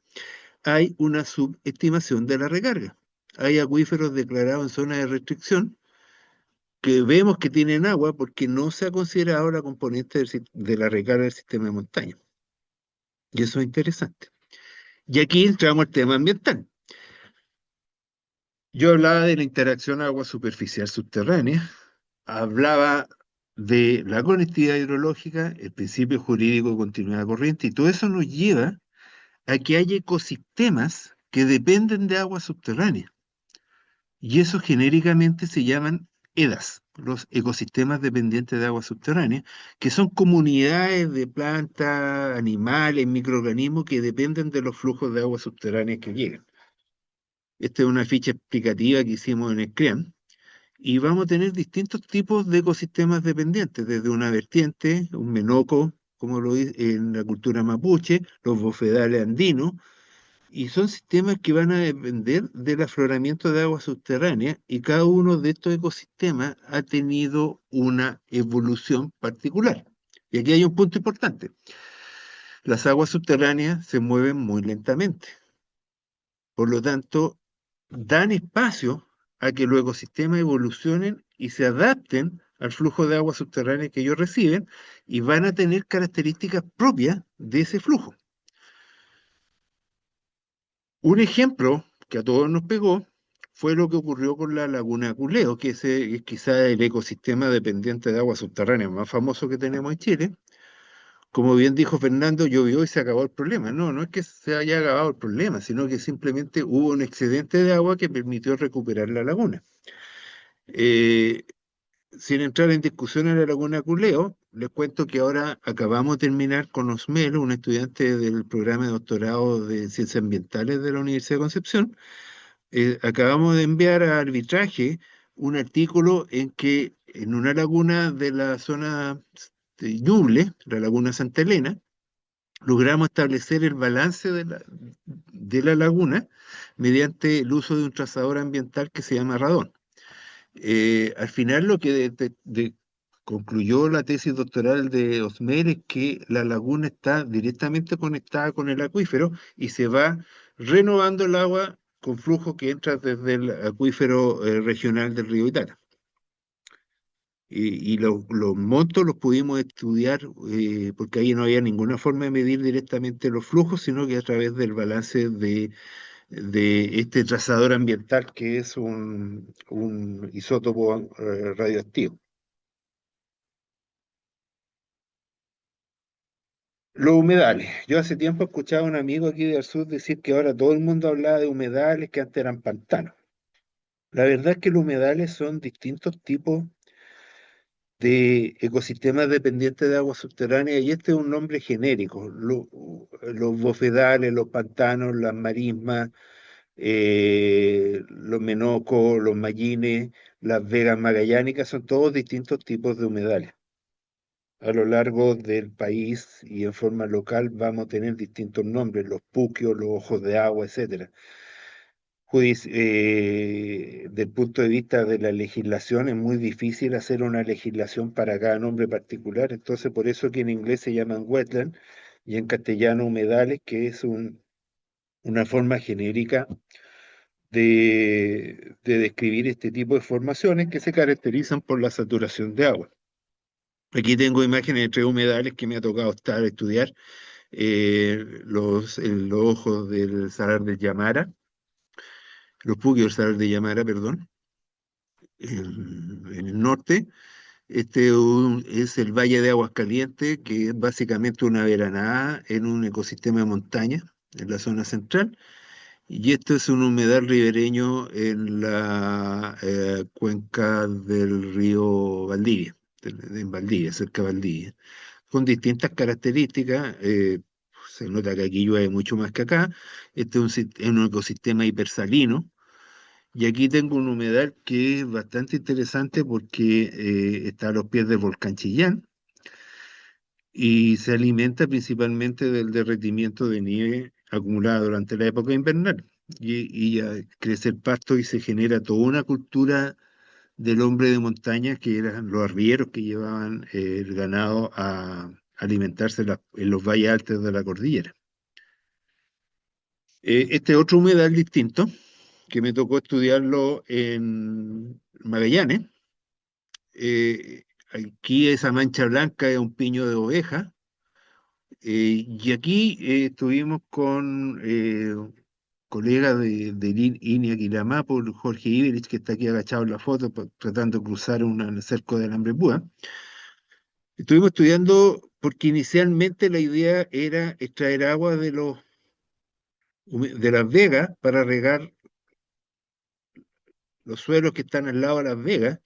Hay una subestimación de la recarga. Hay acuíferos declarados en zona de restricción que vemos que tienen agua porque no se ha considerado la componente de la recarga del sistema de montaña. Y eso es interesante. Y aquí entramos al tema ambiental. Yo hablaba de la interacción agua superficial subterránea, hablaba de la conectividad hidrológica, el principio jurídico de continuidad corriente, y todo eso nos lleva a que hay ecosistemas que dependen de agua subterránea. Y eso genéricamente se llaman EDAS, los ecosistemas dependientes de agua subterránea, que son comunidades de plantas, animales, microorganismos que dependen de los flujos de agua subterránea que llegan. Esta es una ficha explicativa que hicimos en el CREAM. Y vamos a tener distintos tipos de ecosistemas dependientes, desde una vertiente, un menoco, como lo dice en la cultura mapuche, los bofedales andinos, y son sistemas que van a depender del afloramiento de agua subterránea, y cada uno de estos ecosistemas ha tenido una evolución particular. Y aquí hay un punto importante. Las aguas subterráneas se mueven muy lentamente. Por lo tanto, dan espacio a que los ecosistemas evolucionen y se adapten al flujo de agua subterránea que ellos reciben y van a tener características propias de ese flujo. Un ejemplo que a todos nos pegó fue lo que ocurrió con la laguna Culeo, que ese es quizá el ecosistema dependiente de agua subterránea más famoso que tenemos en Chile. Como bien dijo Fernando, llovió y se acabó el problema. No, no es que se haya acabado el problema, sino que simplemente hubo un excedente de agua que permitió recuperar la laguna. Eh, Sin entrar en discusión en la laguna Culeo, les cuento que ahora acabamos de terminar con Osmelo, un estudiante del programa de doctorado de Ciencias Ambientales de la Universidad de Concepción. Acabamos de enviar a arbitraje un artículo en que en una laguna de la zona de Ñuble, la laguna Santa Elena, logramos establecer el balance de la laguna mediante el uso de un trazador ambiental que se llama radón. Al final lo que concluyó la tesis doctoral de Osmer es que la laguna está directamente conectada con el acuífero y se va renovando el agua con flujo que entra desde el acuífero regional del río Itata. Y los montos los pudimos estudiar porque ahí no había ninguna forma de medir directamente los flujos, sino que a través del balance de este trazador ambiental que es un isótopo radioactivo. Los humedales. Yo hace tiempo escuchaba a un amigo aquí del sur decir que ahora todo el mundo hablaba de humedales que antes eran pantanos. La verdad es que los humedales son distintos tipos de ecosistemas dependientes de agua subterránea y este es un nombre genérico. Los bofedales, los pantanos, las marismas, los menocos, los mallines, las vegas magallánicas, son todos distintos tipos de humedales. A lo largo del país y en forma local vamos a tener distintos nombres, los puquios, los ojos de agua, etcétera. Del punto de vista de la legislación, es muy difícil hacer una legislación para cada nombre particular, entonces por eso que en inglés se llaman wetland y en castellano humedales, que es una forma genérica de describir este tipo de formaciones que se caracterizan por la saturación de agua. Aquí tengo imágenes de tres humedales que me ha tocado estudiar, los ojos del Salar de Yamara, los puquios del Salar de Yamara, perdón, en el norte. Este es el Valle de Aguas Calientes, que es básicamente una veranada en un ecosistema de montaña en la zona central. Y esto es un humedal ribereño en la cuenca del río Valdivia, en Valdivia, cerca de Valdivia, con distintas características. Se nota que aquí llueve mucho más que acá. Este es un ecosistema hipersalino. Y aquí tengo un humedal que es bastante interesante porque está a los pies del volcán Chillán y se alimenta principalmente del derretimiento de nieve acumulada durante la época invernal. Y ya crece el pasto y se genera toda una cultura del hombre de montaña que eran los arrieros que llevaban el ganado a alimentarse en los valles altos de la cordillera. Este otro humedal distinto, que me tocó estudiarlo en Magallanes. Aquí esa mancha blanca es un piño de oveja. Y aquí estuvimos con colegas de INEA Quilamapo, Jorge Iberich, que está aquí agachado en la foto, tratando de cruzar un cerco de alambre púa. Estuvimos estudiando porque inicialmente la idea era extraer agua de las vegas para regar los suelos que están al lado de Las Vegas,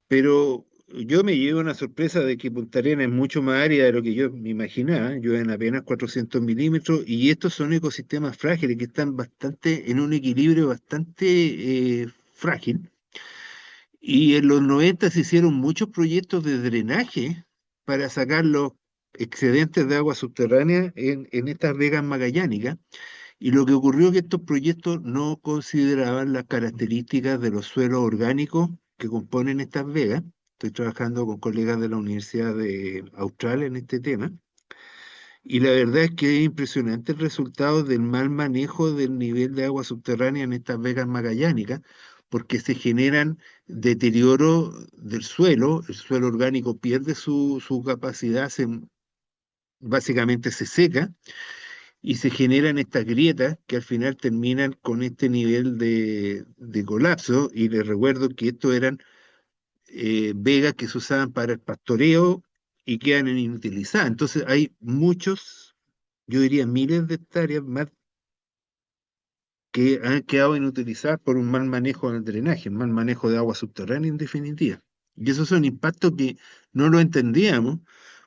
pero yo me llevo una sorpresa de que Punta Arenas es mucho más árida de lo que yo me imaginaba. Llueven apenas 400 milímetros y estos son ecosistemas frágiles que están bastante en un equilibrio bastante frágil. Y en los 90 se hicieron muchos proyectos de drenaje para sacar los excedentes de agua subterránea en estas vegas magallánicas. Y lo que ocurrió es que estos proyectos no consideraban las características de los suelos orgánicos que componen estas vegas. Estoy trabajando con colegas de la Universidad de Austral en este tema. Y la verdad es que es impresionante el resultado del mal manejo del nivel de agua subterránea en estas vegas magallánicas, porque se generan deterioro del suelo, el suelo orgánico pierde su capacidad, básicamente se seca, y se generan estas grietas que al final terminan con este nivel de colapso. Y les recuerdo que estos eran vegas que se usaban para el pastoreo y quedan inutilizadas. Entonces hay muchos, yo diría miles de hectáreas más que han quedado inutilizadas por un mal manejo del drenaje, un mal manejo de agua subterránea en definitiva. Y esos son impactos que no lo entendíamos,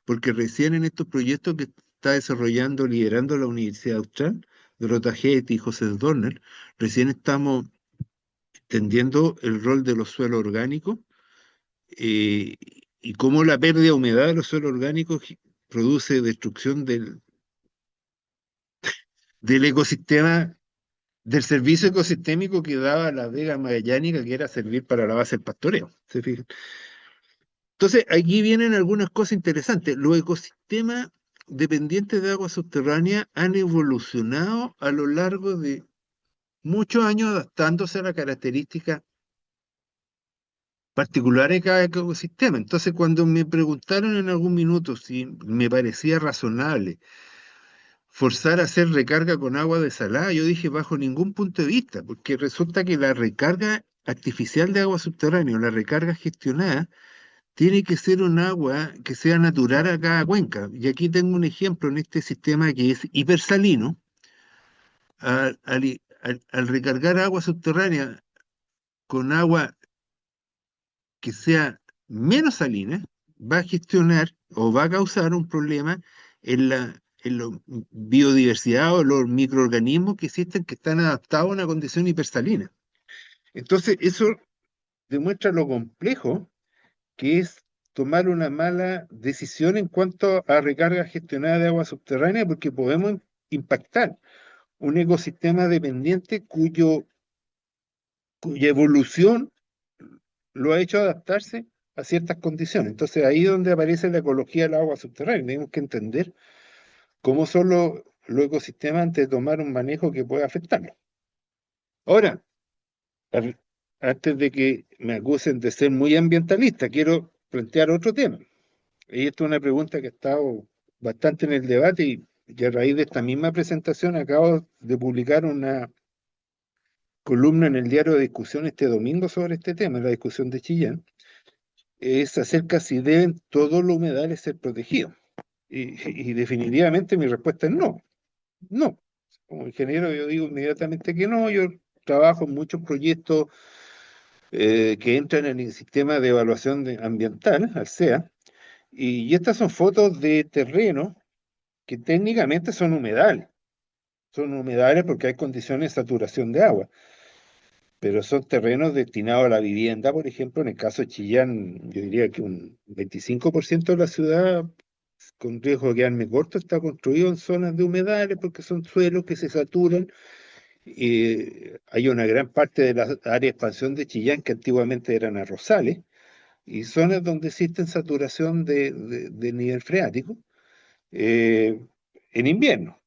porque recién en estos proyectos que está desarrollando, liderando la Universidad Austral, Dorota Getty y José Dorner, recién estamos entendiendo el rol de los suelos orgánicos eh, y cómo la pérdida de humedad de los suelos orgánicos produce destrucción del ecosistema, del servicio ecosistémico que daba la vega magallánica, que era servir para la base del pastoreo. ¿Se fijan? Entonces, aquí vienen algunas cosas interesantes. Los ecosistemas dependientes de agua subterránea han evolucionado a lo largo de muchos años adaptándose a las características particulares de cada ecosistema. Entonces, cuando me preguntaron en algún minuto si me parecía razonable forzar a hacer recarga con agua desalada, yo dije bajo ningún punto de vista, porque resulta que la recarga artificial de agua subterránea o la recarga gestionada tiene que ser un agua que sea natural a cada cuenca. Y aquí tengo un ejemplo en este sistema que es hipersalino. Al recargar agua subterránea con agua que sea menos salina, va a gestionar o va a causar un problema en la biodiversidad o los microorganismos que existen que están adaptados a una condición hipersalina. Entonces, eso demuestra lo complejo que es tomar una mala decisión en cuanto a recarga gestionada de agua subterránea, porque podemos impactar un ecosistema dependiente cuya evolución lo ha hecho adaptarse a ciertas condiciones. Entonces ahí es donde aparece la ecología del agua subterránea. Tenemos que entender cómo son los ecosistemas antes de tomar un manejo que pueda afectarlos. Ahora, al- antes de que me acusen de ser muy ambientalista, quiero plantear otro tema. Y esto es una pregunta que ha estado bastante en el debate y a raíz de esta misma presentación acabo de publicar una columna en el diario de discusión este domingo sobre este tema, la discusión de Chillán. Es acerca si deben todos los humedales ser protegidos. Y definitivamente mi respuesta es no, no. Como ingeniero yo digo inmediatamente que no. Yo trabajo en muchos proyectos que entran en el sistema de evaluación ambiental, al SEA, y estas son fotos de terreno que técnicamente son humedales. Son humedales porque hay condiciones de saturación de agua, pero son terrenos destinados a la vivienda. Por ejemplo, en el caso de Chillán, yo diría que un 25% de la ciudad, con riesgo de quedarme corto, está construido en zonas de humedales porque son suelos que se saturan. Hay una gran parte de la área de expansión de Chillán que antiguamente eran arrozales y zonas donde existe saturación de nivel freático eh, en invierno.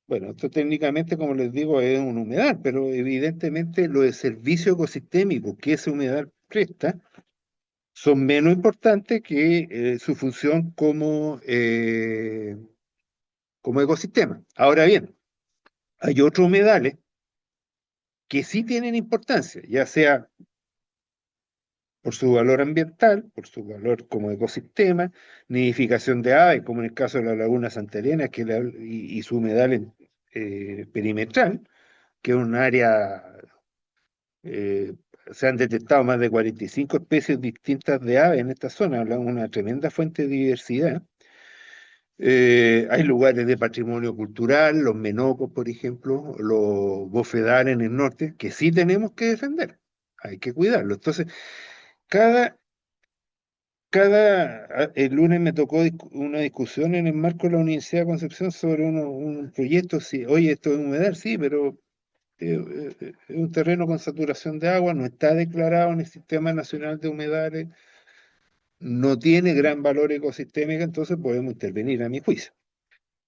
Bueno, esto técnicamente, como les digo, es un humedal, pero evidentemente los de servicio ecosistémico que ese humedal presta son menos importantes que su función como ecosistema. Ahora bien, hay otros humedales que sí tienen importancia, ya sea por su valor ambiental, por su valor como ecosistema, nidificación de aves, como en el caso de la Laguna Santa Elena y su humedal perimetral, que es un área, eh, se han detectado más de 45 especies distintas de aves en esta zona, una tremenda fuente de diversidad. Hay lugares de patrimonio cultural, los menocos, por ejemplo, los bofedales en el norte, que sí tenemos que defender, hay que cuidarlos. Entonces, cada, el lunes me tocó una discusión en el marco de la Universidad de Concepción sobre un proyecto, si, oye, esto es humedal, sí, pero es un terreno con saturación de agua, no está declarado en el Sistema Nacional de Humedales, no tiene gran valor ecosistémico, entonces podemos intervenir a mi juicio.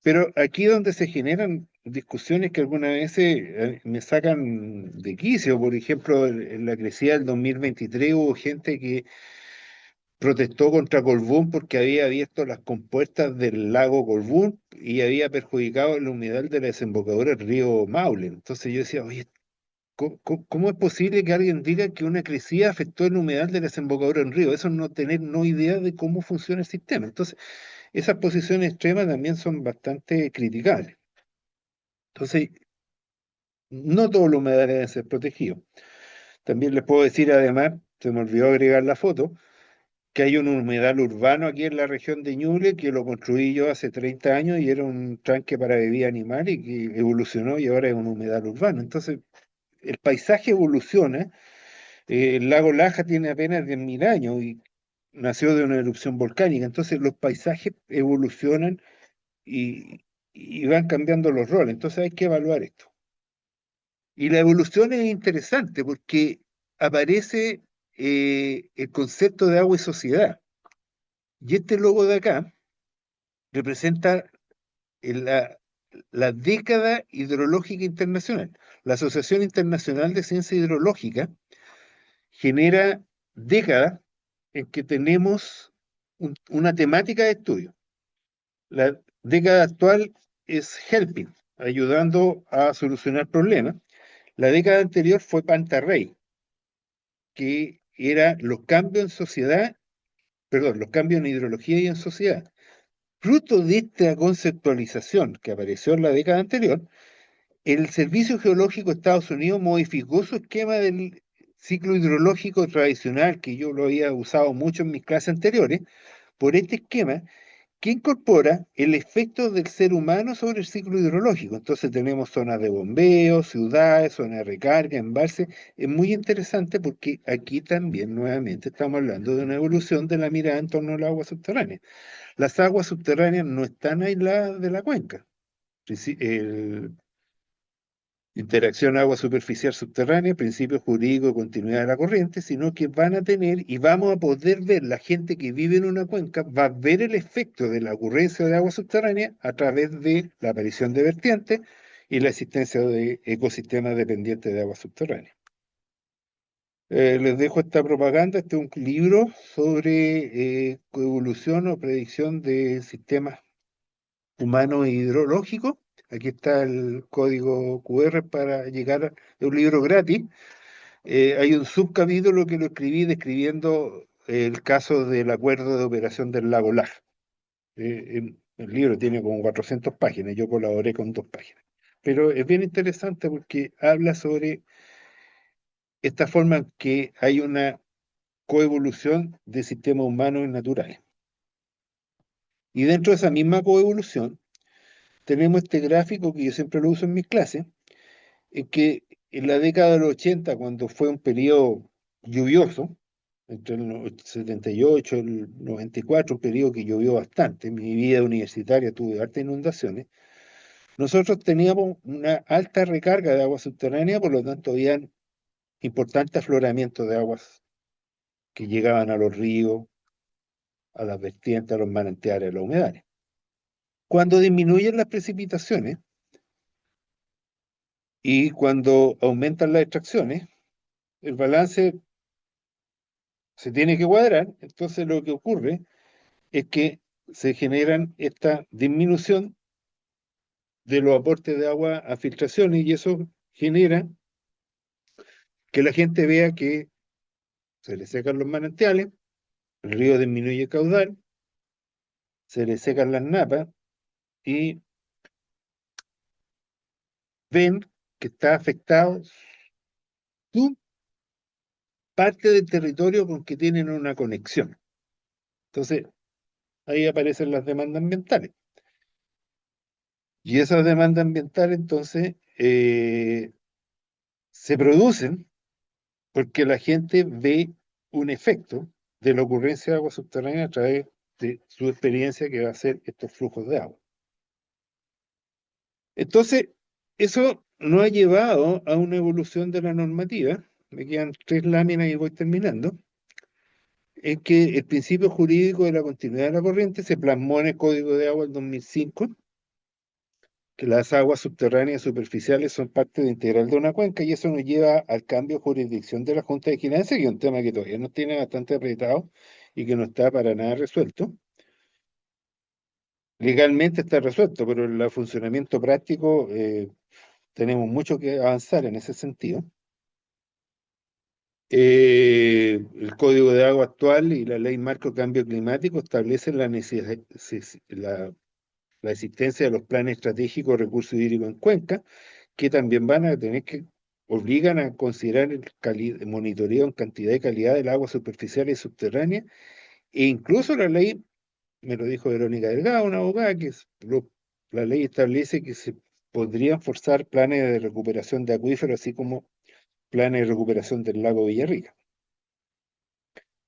Pero aquí donde se generan discusiones que algunas veces me sacan de quicio. Por ejemplo, en la crecida del 2023 hubo gente que protestó contra Colbún porque había abierto las compuertas del lago Colbún y había perjudicado el humedal de la desembocadura del río Maule. Entonces yo decía, oye, ¿cómo es posible que alguien diga que una crecida afectó el humedal de la desembocadura del río? Eso es no tener no idea de cómo funciona el sistema. Entonces, esas posiciones extremas también son bastante criticables. Entonces, no todos los humedales deben ser protegidos. También les puedo decir, además, se me olvidó agregar la foto, que hay un humedal urbano aquí en la región de Ñuble que lo construí yo hace 30 años y era un tranque para bebida animal y que evolucionó y ahora es un humedal urbano. Entonces, el paisaje evoluciona. El lago Laja tiene apenas 10.000 años y nació de una erupción volcánica. Entonces, los paisajes evolucionan y, y van cambiando los roles. Entonces, hay que evaluar esto. Y la evolución es interesante porque aparece el concepto de agua y sociedad. Y este logo de acá representa la, la década hidrológica internacional. La Asociación Internacional de Ciencia Hidrológica genera décadas en que tenemos una temática de estudio. La década actual es Helping, ayudando a solucionar problemas. La década anterior fue Pantarrey, que era los cambios en sociedad, perdón, los cambios en hidrología y en sociedad. Fruto de esta conceptualización que apareció en la década anterior, el Servicio Geológico de Estados Unidos modificó su esquema del ciclo hidrológico tradicional, que yo lo había usado mucho en mis clases anteriores, por este esquema que incorpora el efecto del ser humano sobre el ciclo hidrológico. Entonces tenemos zonas de bombeo, ciudades, zonas de recarga, embalse. Es muy interesante porque aquí también nuevamente estamos hablando de una evolución de la mirada en torno al agua subterránea. Las aguas subterráneas no están aisladas de la cuenca. El, interacción agua superficial subterránea, principio jurídico de continuidad de la corriente, sino que van a tener y vamos a poder ver, la gente que vive en una cuenca va a ver el efecto de la ocurrencia de agua subterránea a través de la aparición de vertientes y la existencia de ecosistemas dependientes de agua subterránea. Les dejo esta propaganda. Este es un libro sobre coevolución o predicción de sistemas humanos e hidrológicos. Aquí está el código QR para llegar. Es un libro gratis. Hay un subcapítulo que lo escribí describiendo el caso del acuerdo de operación del lago Laj. El libro tiene como 400 páginas, yo colaboré con 2 páginas. Pero es bien interesante porque habla sobre esta forma en que hay una coevolución de sistemas humanos y naturales. Y dentro de esa misma coevolución tenemos este gráfico que yo siempre lo uso en mis clases, en que en la década de los 80, cuando fue un periodo lluvioso, entre el 78 y el 94, un periodo que llovió bastante, en mi vida universitaria tuve hartas inundaciones, nosotros teníamos una alta recarga de agua subterránea, por lo tanto habían importantes afloramientos de aguas que llegaban a los ríos, a las vertientes, a los manantiales, a los humedales. Cuando disminuyen las precipitaciones y cuando aumentan las extracciones, el balance se tiene que cuadrar. Entonces lo que ocurre es que se generan esta disminución de los aportes de agua a filtraciones y eso genera que la gente vea que se le secan los manantiales, el río disminuye el caudal, se le secan las napas y ven que está afectado su parte del territorio con que tienen una conexión. Entonces, ahí aparecen las demandas ambientales. Y esas demandas ambientales, entonces, se producen porque la gente ve un efecto de la ocurrencia de agua subterránea a través de su experiencia que va a ser estos flujos de agua. Entonces, eso nos ha llevado a una evolución de la normativa. Me quedan 3 láminas y voy terminando. En que el principio jurídico de la continuidad de la corriente se plasmó en el Código de Agua del 2005, que las aguas subterráneas superficiales son parte integral de una cuenca, y eso nos lleva al cambio de jurisdicción de la Junta de Vigilancia, que es un tema que todavía nos tiene bastante apretado, y que no está para nada resuelto. Legalmente está resuelto, pero en el funcionamiento práctico tenemos mucho que avanzar en ese sentido. El Código de Agua actual y la Ley Marco de Cambio Climático establecen la existencia de los planes estratégicos de recursos hídricos en cuenca, que también van a tener que, obligan a considerar el monitoreo en cantidad y calidad del agua superficial y subterránea, e incluso la ley, me lo dijo Verónica Delgado, una abogada, la ley establece que se podrían forzar planes de recuperación de acuíferos, así como planes de recuperación del lago Villarrica.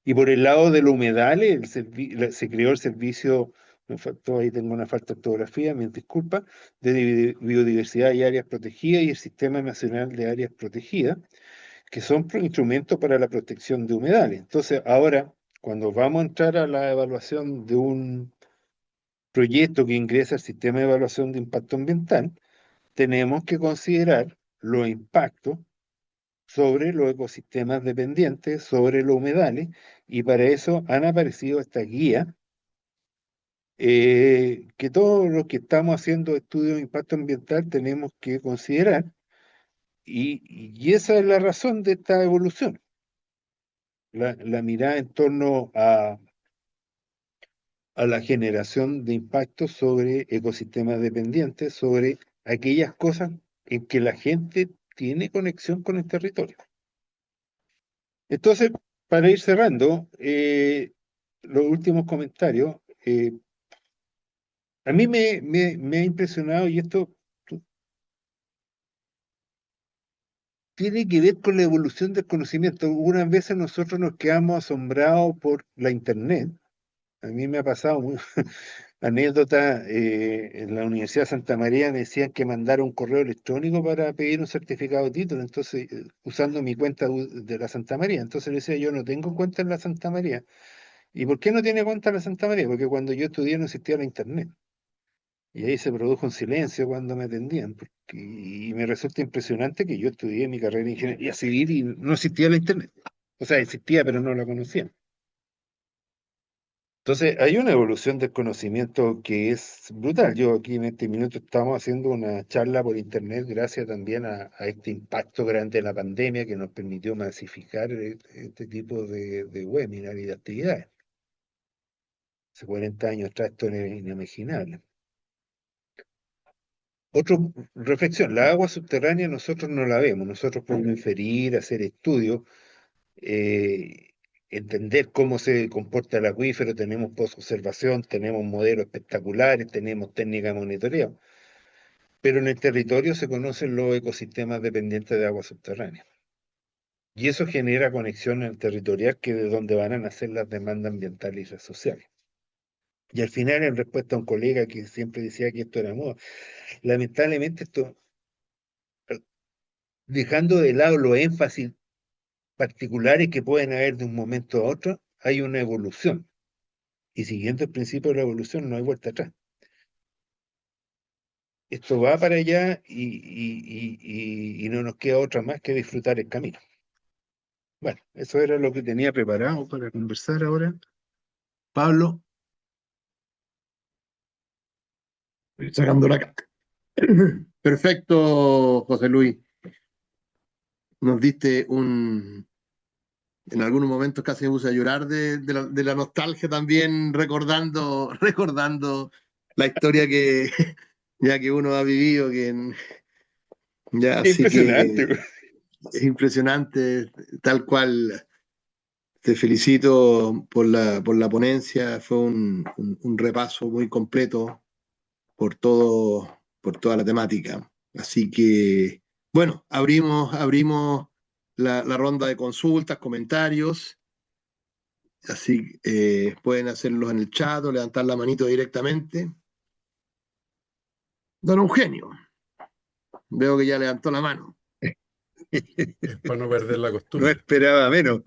Y por el lado de los humedales, se creó el servicio, me faltó, ahí tengo una falta de ortografía, me disculpa, de biodiversidad y áreas protegidas y el Sistema Nacional de Áreas Protegidas, que son instrumentos para la protección de humedales. Entonces, ahora, cuando vamos a entrar a la evaluación de un proyecto que ingresa al Sistema de Evaluación de Impacto Ambiental, tenemos que considerar los impactos sobre los ecosistemas dependientes, sobre los humedales, y para eso han aparecido estas guías que todos los que estamos haciendo estudios de impacto ambiental tenemos que considerar, y esa es la razón de esta evolución, la mirada en torno a la generación de impactos sobre ecosistemas dependientes, sobre aquellas cosas en que la gente tiene conexión con el territorio. Entonces, para ir cerrando, los últimos comentarios, a mí me ha impresionado, y esto tiene que ver con la evolución del conocimiento. Algunas veces nosotros nos quedamos asombrados por la Internet. A mí me ha pasado anécdota, en la Universidad de Santa María me decían que mandara un correo electrónico para pedir un certificado de título, entonces, usando mi cuenta de la Santa María. Entonces le decía, yo no tengo cuenta en la Santa María. ¿Y por qué no tiene cuenta en la Santa María? Porque cuando yo estudié no existía la Internet. Y ahí se produjo un silencio cuando me atendían, y me resulta impresionante que yo estudié mi carrera de ingeniería civil y no existía la Internet. O sea, existía, pero no la conocían. Entonces, hay una evolución del conocimiento que es brutal. Yo aquí en este minuto estamos haciendo una charla por Internet gracias también a este impacto grande de la pandemia que nos permitió masificar este tipo de webinar y de actividades. Hace 40 años atrás esto era inimaginable. Otra reflexión, la agua subterránea nosotros no la vemos, nosotros podemos inferir, hacer estudios, eh, entender cómo se comporta el acuífero, tenemos post-observación, tenemos modelos espectaculares, tenemos técnicas de monitoreo, pero en el territorio se conocen los ecosistemas dependientes de agua subterránea. Y eso genera conexión en el territorial, que es de donde van a nacer las demandas ambientales y sociales. Y al final, en respuesta a un colega que siempre decía que esto era moda, lamentablemente esto, dejando de lado los énfasis particulares que pueden haber de un momento a otro, hay una evolución. Y siguiendo el principio de la evolución, no hay vuelta atrás. Esto va para allá y no nos queda otra más que disfrutar el camino. Bueno, eso era lo que tenía preparado para conversar ahora. Pablo. Estoy sacando la caca. Perfecto, José Luis. Nos diste un... En algunos momentos casi me puse a llorar de la nostalgia también, recordando la historia que ya que uno ha vivido, ya así Impresionante, que güey. es impresionante, tal cual. Te felicito por la ponencia, fue un repaso muy completo por toda la temática. Así que, bueno, abrimos la ronda de consultas, comentarios, así pueden hacerlos en el chat o levantar la manito directamente. Don Eugenio, veo que ya levantó la mano. Es para no perder la No costumbre. esperaba menos.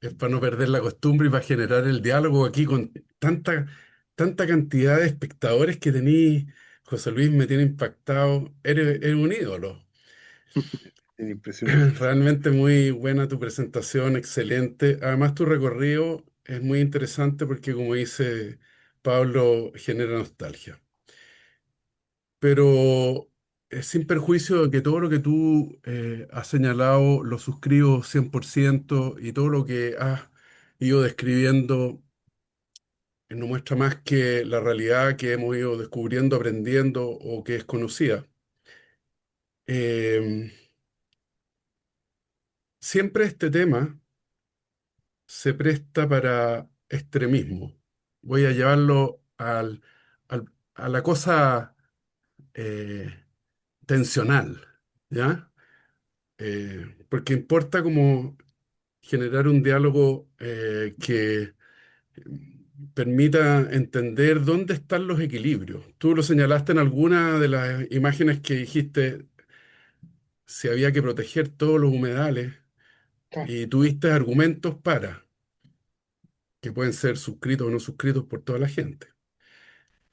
Es para no perder la costumbre y para generar el diálogo aquí con tanta cantidad de espectadores que tení. José Luis me tiene impactado. Eres un ídolo. Impresionante, sí. Realmente muy buena tu presentación, excelente. Además, tu recorrido es muy interesante porque, como dice Pablo, genera nostalgia. Pero sin perjuicio de que todo lo que tú has señalado lo suscribo 100% y todo lo que has ido describiendo no muestra más que la realidad que hemos ido descubriendo, aprendiendo o que es conocida. Eh, Siempre este tema se presta para extremismo. Voy a llevarlo a la cosa eh, tensional, ¿ya? Porque importa como generar un diálogo que permita entender dónde están los equilibrios. Tú lo señalaste en alguna de las imágenes que dijiste, si había que proteger todos los humedales Claro. y tuviste argumentos para, que pueden ser suscritos o no suscritos por toda la gente.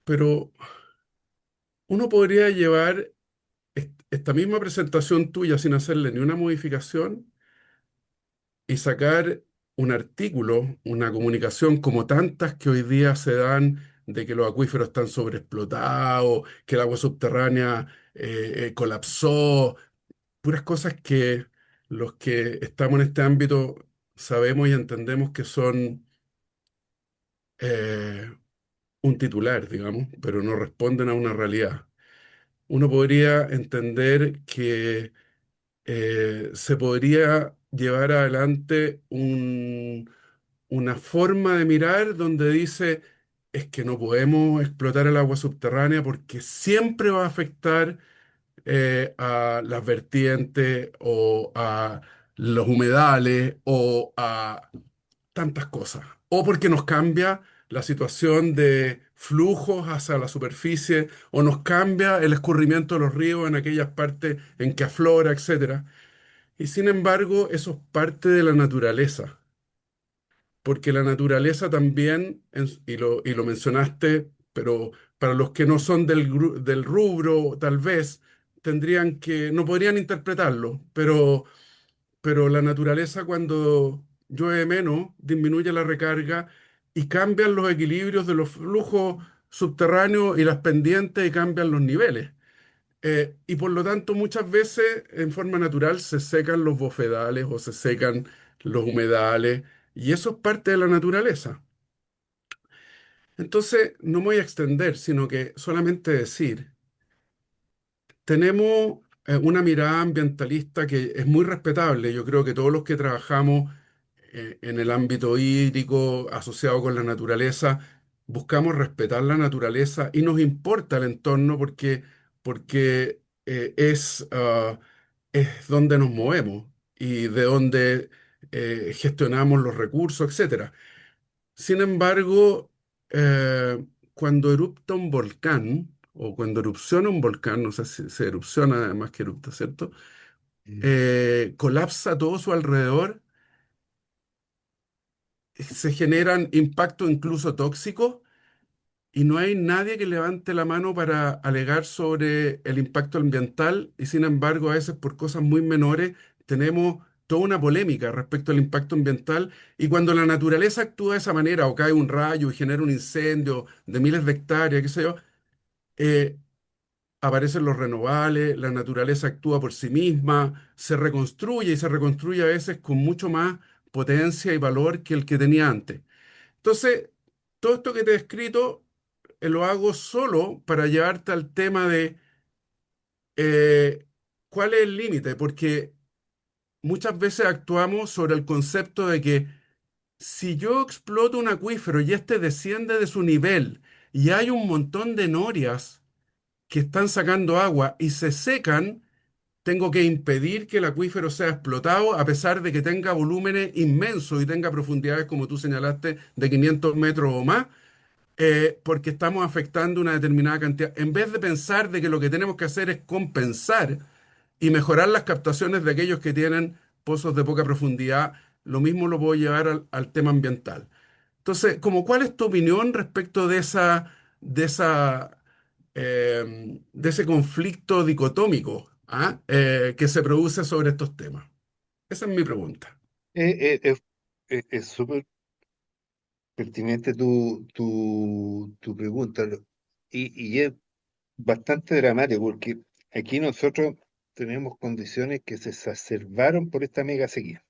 Pero uno podría llevar esta misma presentación tuya sin hacerle ni una modificación y sacar un artículo, una comunicación como tantas que hoy día se dan de que los acuíferos están sobreexplotados, que el agua subterránea colapsó, puras cosas que los que estamos en este ámbito sabemos y entendemos que son eh, un titular, digamos, pero no responden a una realidad. Uno podría entender que se podría llevar adelante una forma de mirar donde dice, es que no podemos explotar el agua subterránea porque siempre va a afectar a las vertientes o a los humedales o a tantas cosas. O porque nos cambia la situación de flujos hacia la superficie o nos cambia el escurrimiento de los ríos en aquellas partes en que aflora, etcétera. Y sin embargo, eso es parte de la naturaleza, porque la naturaleza también, y lo mencionaste, pero para los que no son del rubro, tal vez, no podrían interpretarlo, pero la naturaleza cuando llueve menos, disminuye la recarga y cambian los equilibrios de los flujos subterráneos y las pendientes y cambian los niveles. Y por lo tanto, muchas veces en forma natural se secan los bofedales o se secan los humedales, y eso es parte de la naturaleza. Entonces, no me voy a extender, sino que solamente decir, tenemos una mirada ambientalista que es muy respetable. Yo creo que todos los que trabajamos en el ámbito hídrico asociado con la naturaleza, buscamos respetar la naturaleza y nos importa el entorno porque es donde nos movemos y de donde gestionamos los recursos, etcétera. Sin embargo, cuando erupta un volcán, o cuando erupciona un volcán, no sé si se erupciona más que erupta, ¿cierto? Mm. Colapsa todo su alrededor, se generan impactos incluso tóxicos y no hay nadie que levante la mano para alegar sobre el impacto ambiental y sin embargo a veces por cosas muy menores tenemos toda una polémica respecto al impacto ambiental y cuando la naturaleza actúa de esa manera o cae un rayo y genera un incendio de miles de hectáreas, qué sé yo, eh, aparecen los renovables, la naturaleza actúa por sí misma, se reconstruye y se reconstruye a veces con mucho más potencia y valor que el que tenía antes. Entonces, todo esto que te he escrito lo hago solo para llevarte al tema de eh, cuál es el límite, porque muchas veces actuamos sobre el concepto de que si yo exploto un acuífero y este desciende de su nivel y hay un montón de norias que están sacando agua y se secan, tengo que impedir que el acuífero sea explotado a pesar de que tenga volúmenes inmensos y tenga profundidades, como tú señalaste, de 500 metros o más porque estamos afectando una determinada cantidad. En vez de pensar de que lo que tenemos que hacer es compensar y mejorar las captaciones de aquellos que tienen pozos de poca profundidad, lo mismo lo puedo llevar al tema ambiental. Entonces, ¿cuál es tu opinión respecto de ese conflicto dicotómico que se produce sobre estos temas. Esa es mi pregunta. Es súper pertinente tu pregunta, y es bastante dramático porque aquí nosotros tenemos condiciones que se exacerbaron por esta mega sequía.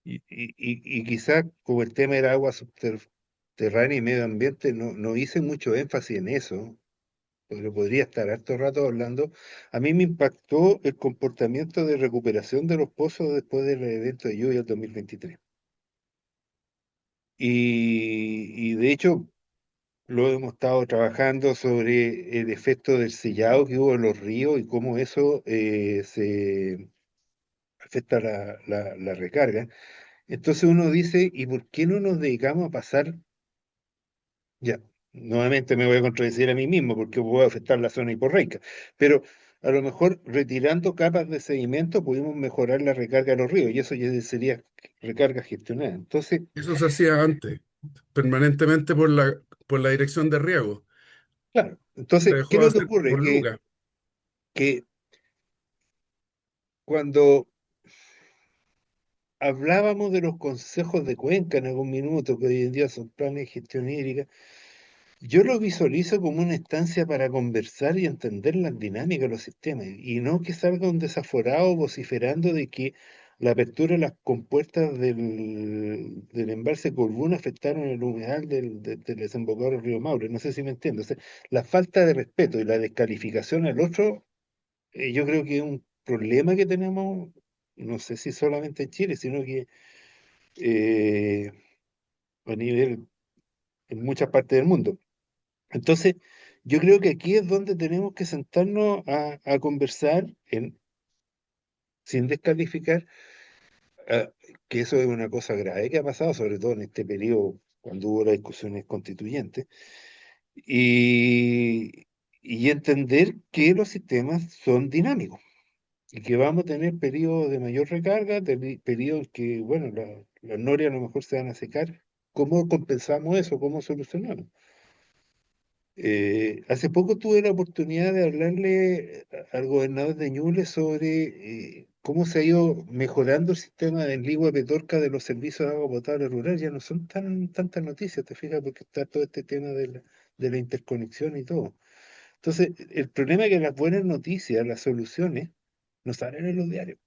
Y quizás como el tema era agua subterránea y medio ambiente, no hice mucho énfasis en eso, pero podría estar harto rato hablando. A mí me impactó el comportamiento de recuperación de los pozos después del evento de lluvia del 2023. Y de hecho, lo hemos estado trabajando sobre el efecto del sellado que hubo en los ríos y cómo eso se afecta la recarga. Entonces uno dice, ¿y por qué no nos dedicamos a pasar? Ya, nuevamente me voy a contradecir a mí mismo porque puedo afectar la zona hiporreica, pero a lo mejor retirando capas de sedimento pudimos mejorar la recarga de los ríos y eso ya sería recarga gestionada. Entonces, Eso se hacía antes, permanentemente por la dirección de riego. claro, Se entonces, ¿qué dejó es de lo que hacer ocurre? por Lucas. Que cuando hablábamos de los consejos de cuenca en algún minuto, que hoy en día son planes de gestión hídrica, yo lo visualizo como una instancia para conversar y entender las dinámicas de los sistemas, y no que salga un desaforado vociferando de que la apertura de las compuertas del embalse Colbún afectaron el humedal del desembocador del río Maule. No sé si me entiendo. O sea, la falta de respeto y la descalificación al otro, yo creo que es un problema que tenemos, no sé si solamente en Chile, sino que eh, a nivel en muchas partes del mundo. Entonces, yo creo que aquí es donde tenemos que sentarnos a conversar sin descalificar, ah, que eso es una cosa grave que ha pasado, sobre todo en este periodo, cuando hubo las discusiones constituyentes, y, y entender que los sistemas son dinámicos y que vamos a tener periodos de mayor recarga, periodos que, bueno, las norias a lo mejor se van a secar. ¿Cómo compensamos eso? ¿Cómo solucionamos? Hace poco tuve la oportunidad de hablarle al gobernador de Ñuble sobre cómo se ha ido mejorando el sistema del Ligua Petorca de los servicios de agua potable rural. Ya no son tantas noticias, te fijas, porque está todo este tema de la interconexión y todo. Entonces, el problema es que las buenas noticias, las soluciones, no salen en los diarios.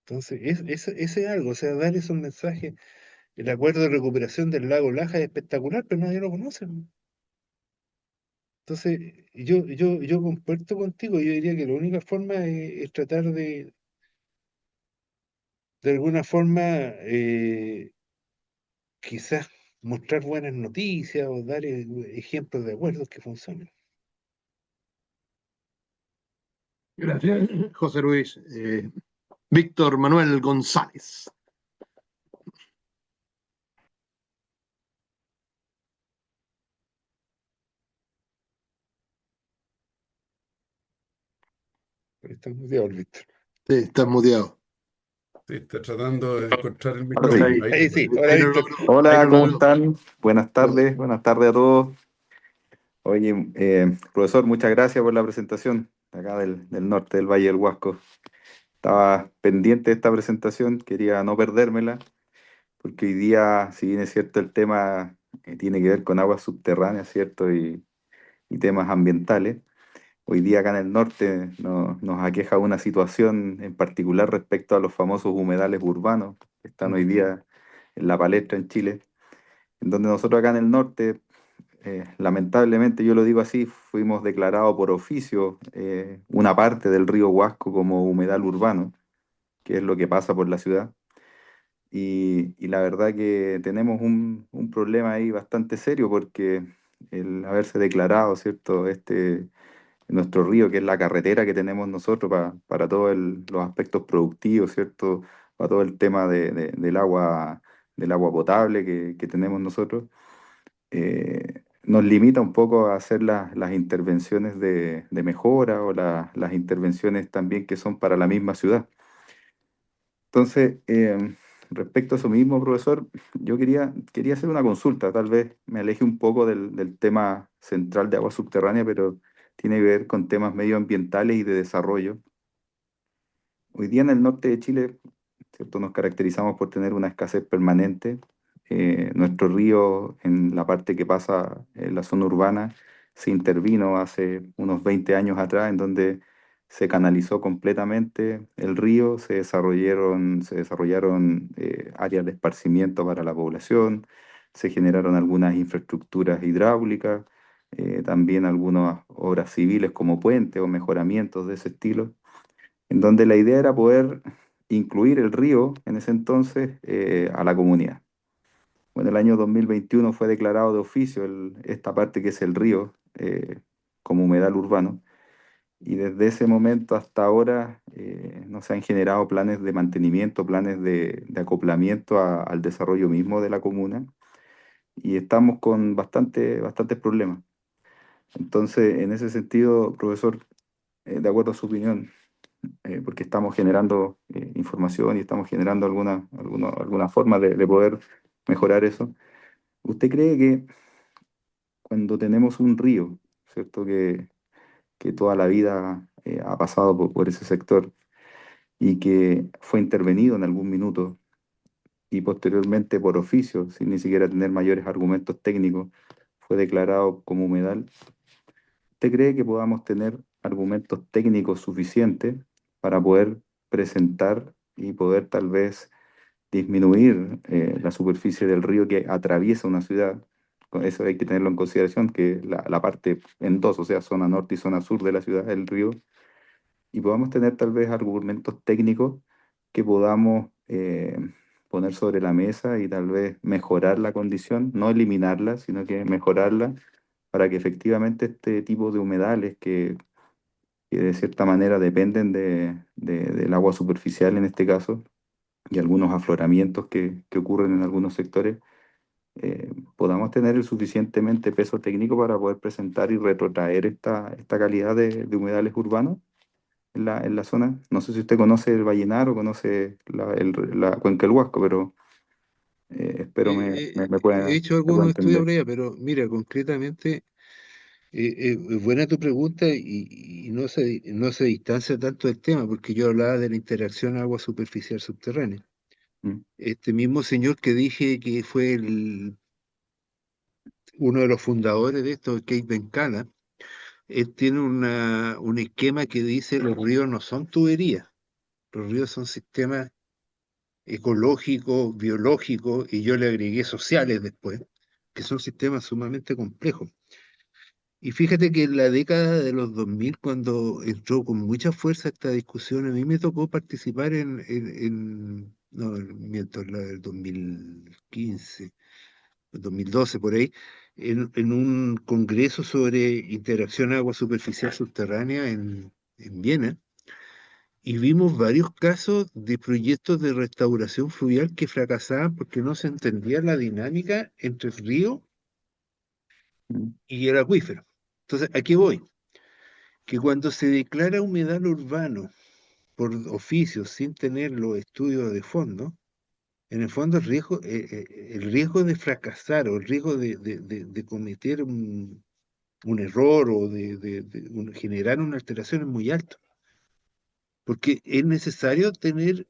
Entonces, ese es algo, o sea, dar esos mensajes. El acuerdo de recuperación del lago Laja es espectacular, pero nadie lo conoce. Entonces, yo comparto contigo, yo diría que la única forma es tratar de alguna forma, quizás mostrar buenas noticias o dar ejemplos de acuerdos que funcionen. Gracias, José Luis. Víctor Manuel González. Pero estamos de Víctor. Sí, estás muteado. Sí, está tratando de encontrar el Ahora sí. micrófono. Ahí Ahí lo sí, tengo. hola Ahí lo Víctor. logró. Ahí Hola, lo ¿cómo logró. están? Buenas tardes a todos. Oye, profesor, muchas gracias por la presentación acá del norte del Valle del Huasco. Estaba pendiente de esta presentación, quería no perdérmela, porque hoy día, si bien es cierto, el tema tiene que ver con aguas subterráneas, ¿cierto? Y temas ambientales. Hoy día acá en el norte nos aqueja una situación en particular respecto a los famosos humedales urbanos que están hoy día en la palestra en Chile, en donde nosotros acá en el norte, lamentablemente yo lo digo así, fuimos declarados por oficio una parte del río Huasco como humedal urbano, que es lo que pasa por la ciudad. Y la verdad que tenemos un problema ahí bastante serio porque el haberse declarado, ¿cierto? Nuestro río, que es la carretera que tenemos nosotros para todos los aspectos productivos, ¿cierto? Para todo el tema del agua potable que tenemos nosotros, nos limita un poco a hacer las intervenciones de mejora o las intervenciones también que son para la misma ciudad. Entonces, respecto a eso mismo, profesor, yo quería hacer una consulta, tal vez me aleje un poco del tema central de agua subterránea, pero tiene que ver con temas medioambientales y de desarrollo. Hoy día en el norte de Chile, ¿cierto? Nos caracterizamos por tener una escasez permanente. Nuestro río, en la parte que pasa en la zona urbana, se intervino hace unos 20 años atrás, en donde se canalizó completamente el río, se desarrollaron áreas de esparcimiento para la población, se generaron algunas infraestructuras hidráulicas, también algunas obras civiles como puentes o mejoramientos de ese estilo, en donde la idea era poder incluir el río en ese entonces a la comunidad. Bueno, el año 2021 fue declarado de oficio esta parte que es el río como humedal urbano, y desde ese momento hasta ahora no se han generado planes de mantenimiento, planes de acoplamiento al desarrollo mismo de la comuna, y estamos con bastantes problemas. Entonces, en ese sentido, profesor, de acuerdo a su opinión, porque estamos generando información y estamos generando alguna forma de poder mejorar eso. ¿Usted cree que cuando tenemos un río, ¿cierto? Que toda la vida ha pasado por ese sector y que fue intervenido en algún minuto y posteriormente por oficio, sin ni siquiera tener mayores argumentos técnicos, fue declarado como humedal? ¿Usted cree que podamos tener argumentos técnicos suficientes para poder presentar y poder tal vez disminuir la superficie del río que atraviesa una ciudad? Con eso hay que tenerlo en consideración, que la parte en dos, o sea, zona norte y zona sur de la ciudad del río, y podamos tener tal vez argumentos técnicos que podamos poner sobre la mesa y tal vez mejorar la condición, no eliminarla, sino que mejorarla para que efectivamente este tipo de humedales que de cierta manera dependen del agua superficial en este caso, y algunos afloramientos que ocurren en algunos sectores, podamos tener el suficientemente peso técnico para poder presentar y retrotraer esta calidad de humedales urbanos en la zona. No sé si usted conoce el Vallenar o conoce la cuenca del Huasco, pero espero He hecho me pueda algunos estudios entender. por ella, pero mira, concretamente, es buena tu pregunta y no se distancia tanto del tema, porque yo hablaba de la interacción agua superficial subterránea. Mm, Este mismo señor que dije que fue uno de los fundadores de esto, Keith Bencala, él tiene un esquema que dice los ríos no son tuberías, los ríos son sistemas ecológicos, biológicos, y yo le agregué sociales después, que son sistemas sumamente complejos. Y fíjate que en la década de los 2000, cuando entró con mucha fuerza esta discusión, a mí me tocó participar no, miento, la del 2015, el 2012 por ahí, en un congreso sobre interacción agua superficial subterránea en Viena, y vimos varios casos de proyectos de restauración fluvial que fracasaban porque no se entendía la dinámica entre el río mm, y el acuífero. Entonces, ¿a qué voy? Que cuando se declara humedal urbano por oficio sin tener los estudios de fondo, en el fondo el riesgo de fracasar o el riesgo de cometer un error o de generar una alteración es muy alto, porque es necesario tener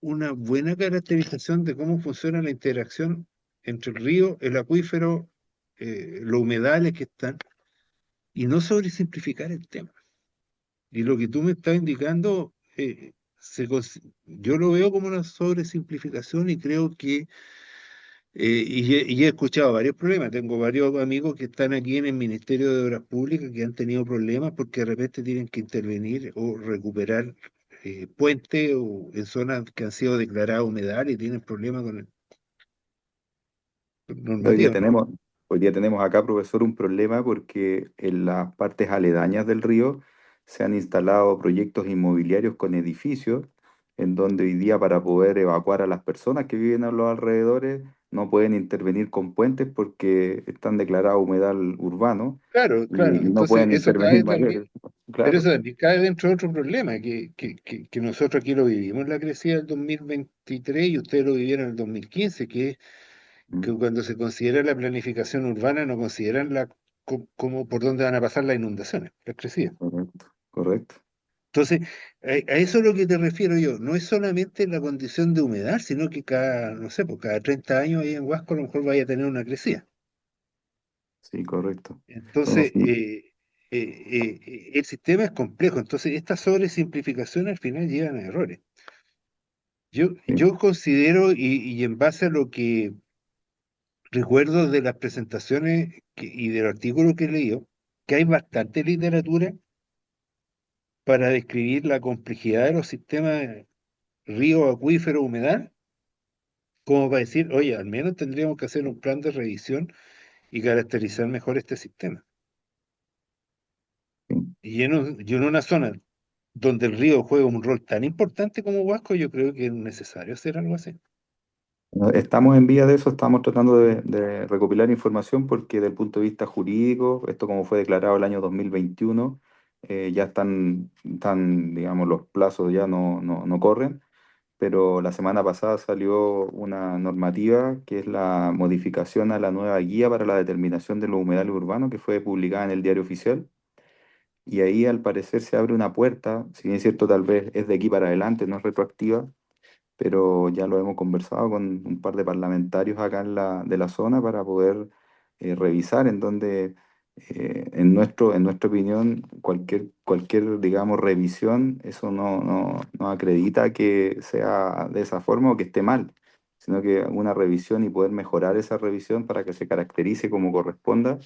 una buena caracterización de cómo funciona la interacción entre el río, el acuífero, los humedales que están, y no sobresimplificar el tema. Y lo que tú me estás indicando, yo lo veo como una sobresimplificación y creo que, y he escuchado varios problemas. Tengo varios amigos que están aquí en el Ministerio de Obras Públicas que han tenido problemas porque de repente tienen que intervenir o recuperar puentes o en zonas que han sido declaradas humedales y tienen problemas con el Hoy día normativo, ¿no? tenemos, hoy día tenemos acá, profesor, un problema porque en las partes aledañas del río se han instalado proyectos inmobiliarios con edificios en donde hoy día, para poder evacuar a las personas que viven a los alrededores, no pueden intervenir con puentes porque están declarados humedal urbano, Claro, claro. y no Entonces, pueden eso intervenir cae también. mayores. Pero Claro. eso también cae dentro de otro problema, que nosotros aquí lo vivimos en la crecida del 2023 y ustedes lo vivieron en el 2015, que es que Mm, cuando se considera la planificación urbana no consideran la cómo, por dónde van a pasar las inundaciones, las crecidas. Correcto, correcto. Entonces, a eso es lo que te refiero yo. No es solamente la condición de humedad, sino que cada, no sé, pues cada 30 años ahí en Huasco a lo mejor vaya a tener una crecida. Sí, correcto. Entonces, Somos- el sistema es complejo. Entonces, estas sobresimplificaciones al final llevan a errores. sí. Yo considero, y en base a lo que recuerdo de las presentaciones y del artículo que he leído, que hay bastante literatura para describir la complejidad de los sistemas río, acuífero, humedal, como para decir, oye, al menos tendríamos que hacer un plan de revisión y caracterizar mejor este sistema. Sí. Y en una zona donde el río juega un rol tan importante como Huasco, yo creo que es necesario hacer algo así. Estamos en vía de eso, estamos tratando de recopilar información porque desde el punto de vista jurídico, esto como fue declarado el año 2021, ya digamos, los plazos ya no corren, pero la semana pasada salió una normativa que es la modificación a la nueva guía para la determinación de los humedales urbanos que fue publicada en el Diario Oficial. Y ahí al parecer se abre una puerta, si bien es cierto, tal vez es de aquí para adelante, no es retroactiva, pero ya lo hemos conversado con un par de parlamentarios acá de la zona para poder revisar en donde, en nuestra opinión, digamos, revisión, eso no acredita que sea de esa forma o que esté mal, sino que una revisión y poder mejorar esa revisión para que se caracterice como corresponda,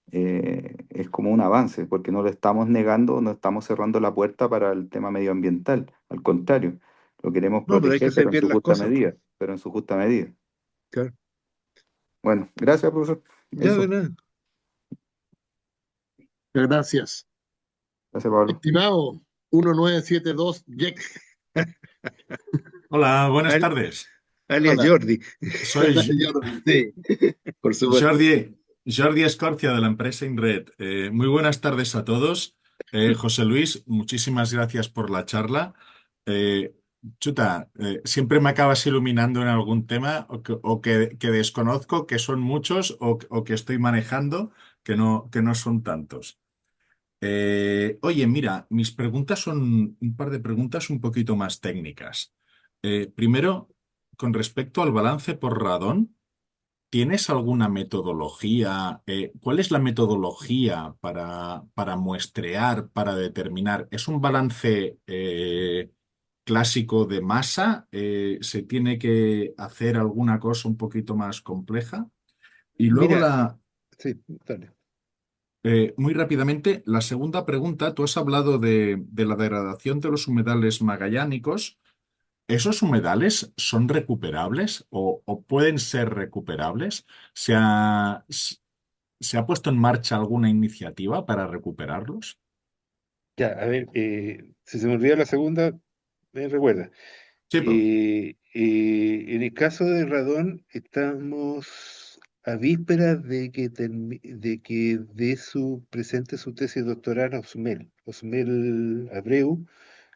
es como un avance, porque no le estamos negando, no estamos cerrando la puerta para el tema medioambiental, al contrario, lo queremos No, pero hay que proteger, hacer pero en bien su las justa cosas, pues. medida, pero en su justa medida. Claro. Bueno, gracias, profesor. Ya de Eso, nada. Gracias. gracias, Pablo. Estimado 1972, Jack. Hola, buenas Al- tardes. alias Hola. Jordi. Soy Sí, por supuesto. Jordi Escorcia de la empresa Inred. Muy buenas tardes a todos. José Luis, muchísimas gracias por la charla. Eh, siempre me acabas iluminando en algún tema que desconozco, que son muchos o que estoy manejando, que no son tantos. Oye, mira, mis preguntas son un par de preguntas un poquito más técnicas. Primero, con respecto al balance por radón, ¿tienes alguna metodología? ¿Cuál es la metodología para muestrear, para determinar? ¿Es un balance clásico de masa? ¿Se tiene que hacer alguna cosa un poquito más compleja? Y luego Mira, sí, dale. muy rápidamente, la segunda pregunta, tú has hablado de la degradación de los humedales magallánicos. ¿Esos humedales son recuperables o pueden ser recuperables? ¿Se ha puesto en marcha alguna iniciativa para recuperarlos? Ya, a ver, si se me olvida la segunda, me recuerda. Sí, pues. En el caso de Radón, estamos a vísperas de que dé su presente su tesis doctoral a Osmel Abreu,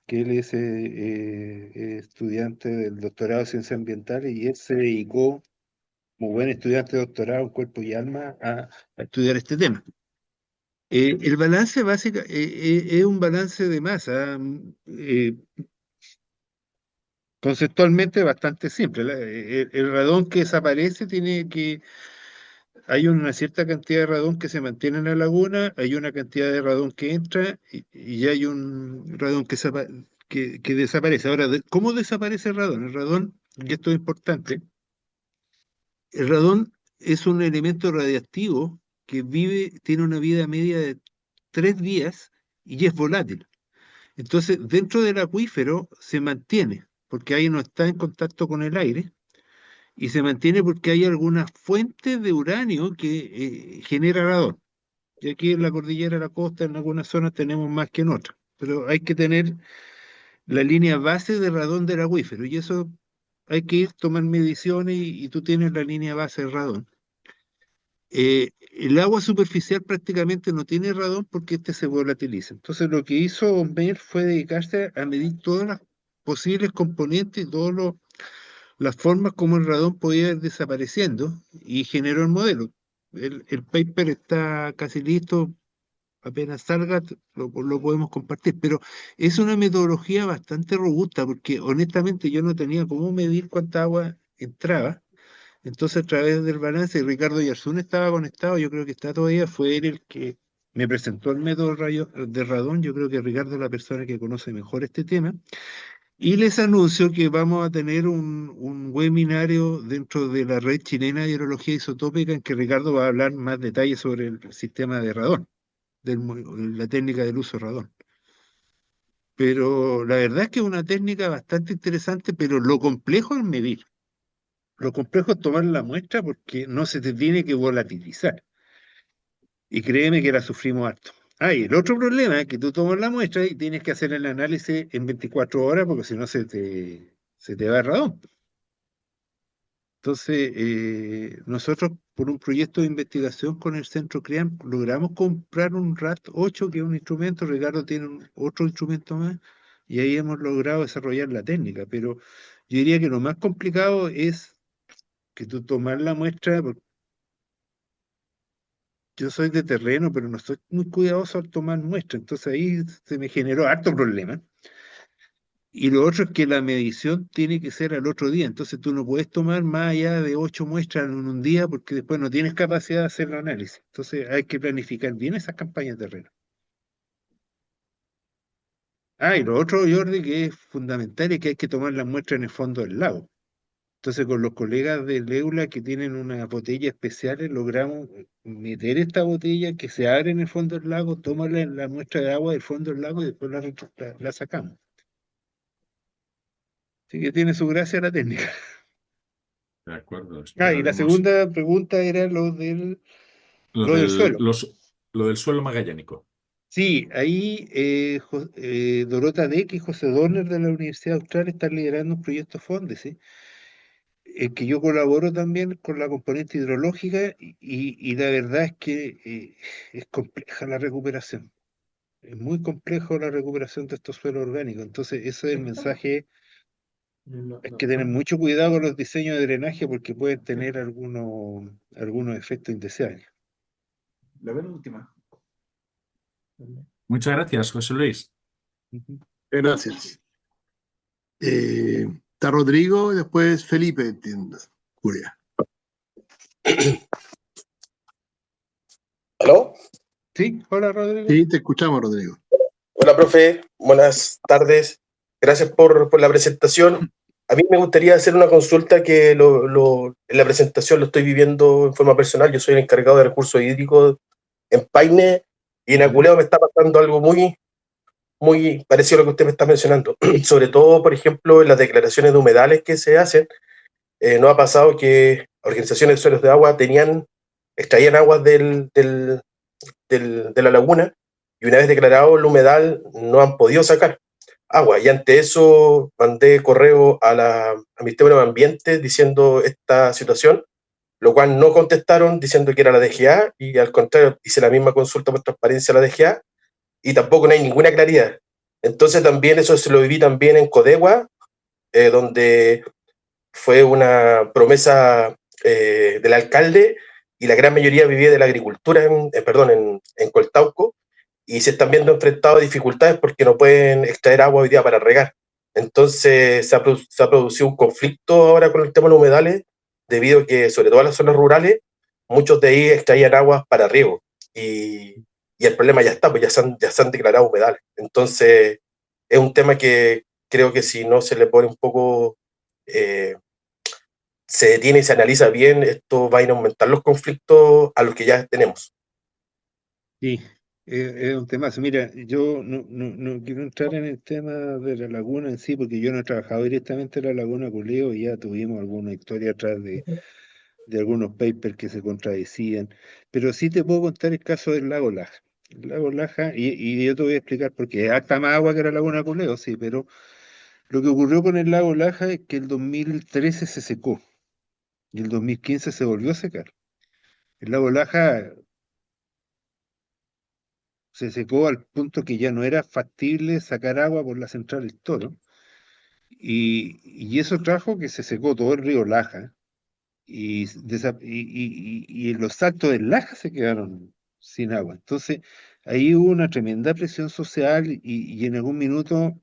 que él es estudiante del doctorado en ciencias ambientales y él se dedicó, como buen estudiante de doctorado en cuerpo y alma, a estudiar este tema. El balance básico es un balance de masa. Conceptualmente bastante simple. El radón que desaparece hay una cierta cantidad de radón que se mantiene en la laguna, hay una cantidad de radón que entra y hay un radón que desaparece. Ahora, ¿cómo desaparece el radón? El radón, y esto es importante, el radón es un elemento radiactivo que tiene una vida media de 3 días y es volátil. Entonces, dentro del acuífero se mantiene, porque ahí no está en contacto con el aire, y se mantiene porque hay algunas fuentes de uranio que genera radón. Y aquí en la cordillera de la costa, en algunas zonas tenemos más que en otras, pero hay que tener la línea base de radón del acuífero, y eso hay que ir, tomar mediciones y tú tienes la línea base de radón. El agua superficial prácticamente no tiene radón porque este se volatiliza. Entonces lo que hizo Homer fue dedicarse a medir todas las posibles componentes y todas las formas como el radón podía ir desapareciendo y generó el modelo. el paper está casi listo, apenas salga, lo podemos compartir, pero es una metodología bastante robusta, porque honestamente yo no tenía cómo medir cuánta agua entraba. Entonces, a través del balance, y Ricardo Yarzún estaba conectado, yo creo que está todavía, fue él el que me presentó el método de radón. Yo creo que Ricardo es la persona que conoce mejor este tema. Y les anuncio que vamos a tener un webinario dentro de la red chilena de hidrología isotópica en que Ricardo va a hablar más detalles sobre el sistema de radón, la técnica del uso de radón. Pero la verdad es que es una técnica bastante interesante, pero lo complejo es medir. Lo complejo es tomar la muestra porque no se te tiene que volatilizar. Y créeme que la sufrimos harto. Ah, y el otro problema es que tú tomas la muestra y tienes que hacer el análisis en 24 horas porque si no se te va el radón. Entonces, nosotros por un proyecto de investigación con el Centro CREAM logramos comprar un RAT-8, que es un instrumento. Ricardo tiene otro instrumento más, y ahí hemos logrado desarrollar la técnica. Pero yo diría que lo más complicado es que tú tomas la muestra. Yo soy de terreno, pero no soy muy cuidadoso al tomar muestras, entonces ahí se me generó harto problema. Y lo otro es que la medición tiene que ser al otro día, entonces tú no puedes tomar más allá de 8 muestras en un día porque después no tienes capacidad de hacer el análisis. Entonces hay que planificar bien esas campañas de terreno. Ah, y lo otro, Jordi, que es fundamental, es que hay que tomar las muestras en el fondo del lago. Entonces, con los colegas del EULA que tienen unas botellas especiales, logramos meter esta botella que se abre en el fondo del lago, toma la muestra de agua del fondo del lago y después la sacamos. Así que tiene su gracia la técnica. De acuerdo, Ah, y la esperaremos. segunda pregunta era lo del suelo. Lo del suelo magallánico. Sí, ahí Dorota Deck y José Donner de la Universidad Austral están liderando un proyecto FONDE, ¿sí? Que yo colaboro también con la componente hidrológica y la verdad es que es compleja la recuperación. Es muy complejo la recuperación de estos suelos orgánicos. Entonces, ese es el mensaje. Hay que tener mucho cuidado con los diseños de drenaje porque pueden tener algunos efectos indeseables. La penúltima. Muchas gracias, José Luis. Ujú. Gracias. Está Rodrigo y después Felipe, entiendo. Julia. ¿Aló? Sí, hola Rodrigo. Sí, te escuchamos, Rodrigo. Hola, profe. Buenas tardes. Gracias por la presentación. A mí me gustaría hacer una consulta que en la presentación lo estoy viviendo en forma personal. Yo soy el encargado de recursos hídricos en Paine y en Aculeo me está pasando algo muy, muy parecido a lo que usted me está mencionando. Sobre todo, por ejemplo, en las declaraciones de humedales que se hacen, no ha pasado que organizaciones de suelos de agua extraían aguas de la laguna y una vez declarado el humedal no han podido sacar agua. Y ante eso mandé correo a Ministerio de Ambiente diciendo esta situación, lo cual no contestaron diciendo que era la DGA y al contrario hice la misma consulta por transparencia a la DGA y tampoco no hay ninguna claridad. Entonces también eso se lo viví también en Codegua, donde fue una promesa del alcalde y la gran mayoría vivía de la agricultura en Coltauco y se están viendo enfrentados a dificultades porque no pueden extraer agua hoy día para regar. Entonces se ha producido un conflicto ahora con el tema de los humedales debido a que sobre todo en las zonas rurales muchos de ahí extraían aguas para riego y el problema ya está, pues ya se han declarado humedales. Entonces es un tema que creo que si no se le pone un poco eh, se detiene y se analiza bien, esto va a ir a aumentar los conflictos a los que ya tenemos. Sí, es un temazo. Mira, yo no quiero entrar en el tema de la laguna en sí, porque yo no he trabajado directamente en la laguna Culeo y ya tuvimos alguna historia atrás de algunos papers que se contradecían, pero sí te puedo contar el caso del lago Laja. El lago Laja, y yo te voy a explicar por qué. Harta más agua que la laguna Culeo, sí, pero lo que ocurrió con el lago Laja es que el 2013 se secó y el 2015 se volvió a secar. El lago Laja se secó al punto que ya no era factible sacar agua por la central del Toro. Y eso trajo que se secó todo el río Laja y los saltos del Laja se quedaron sin agua. Entonces, ahí hubo una tremenda presión social y en algún minuto,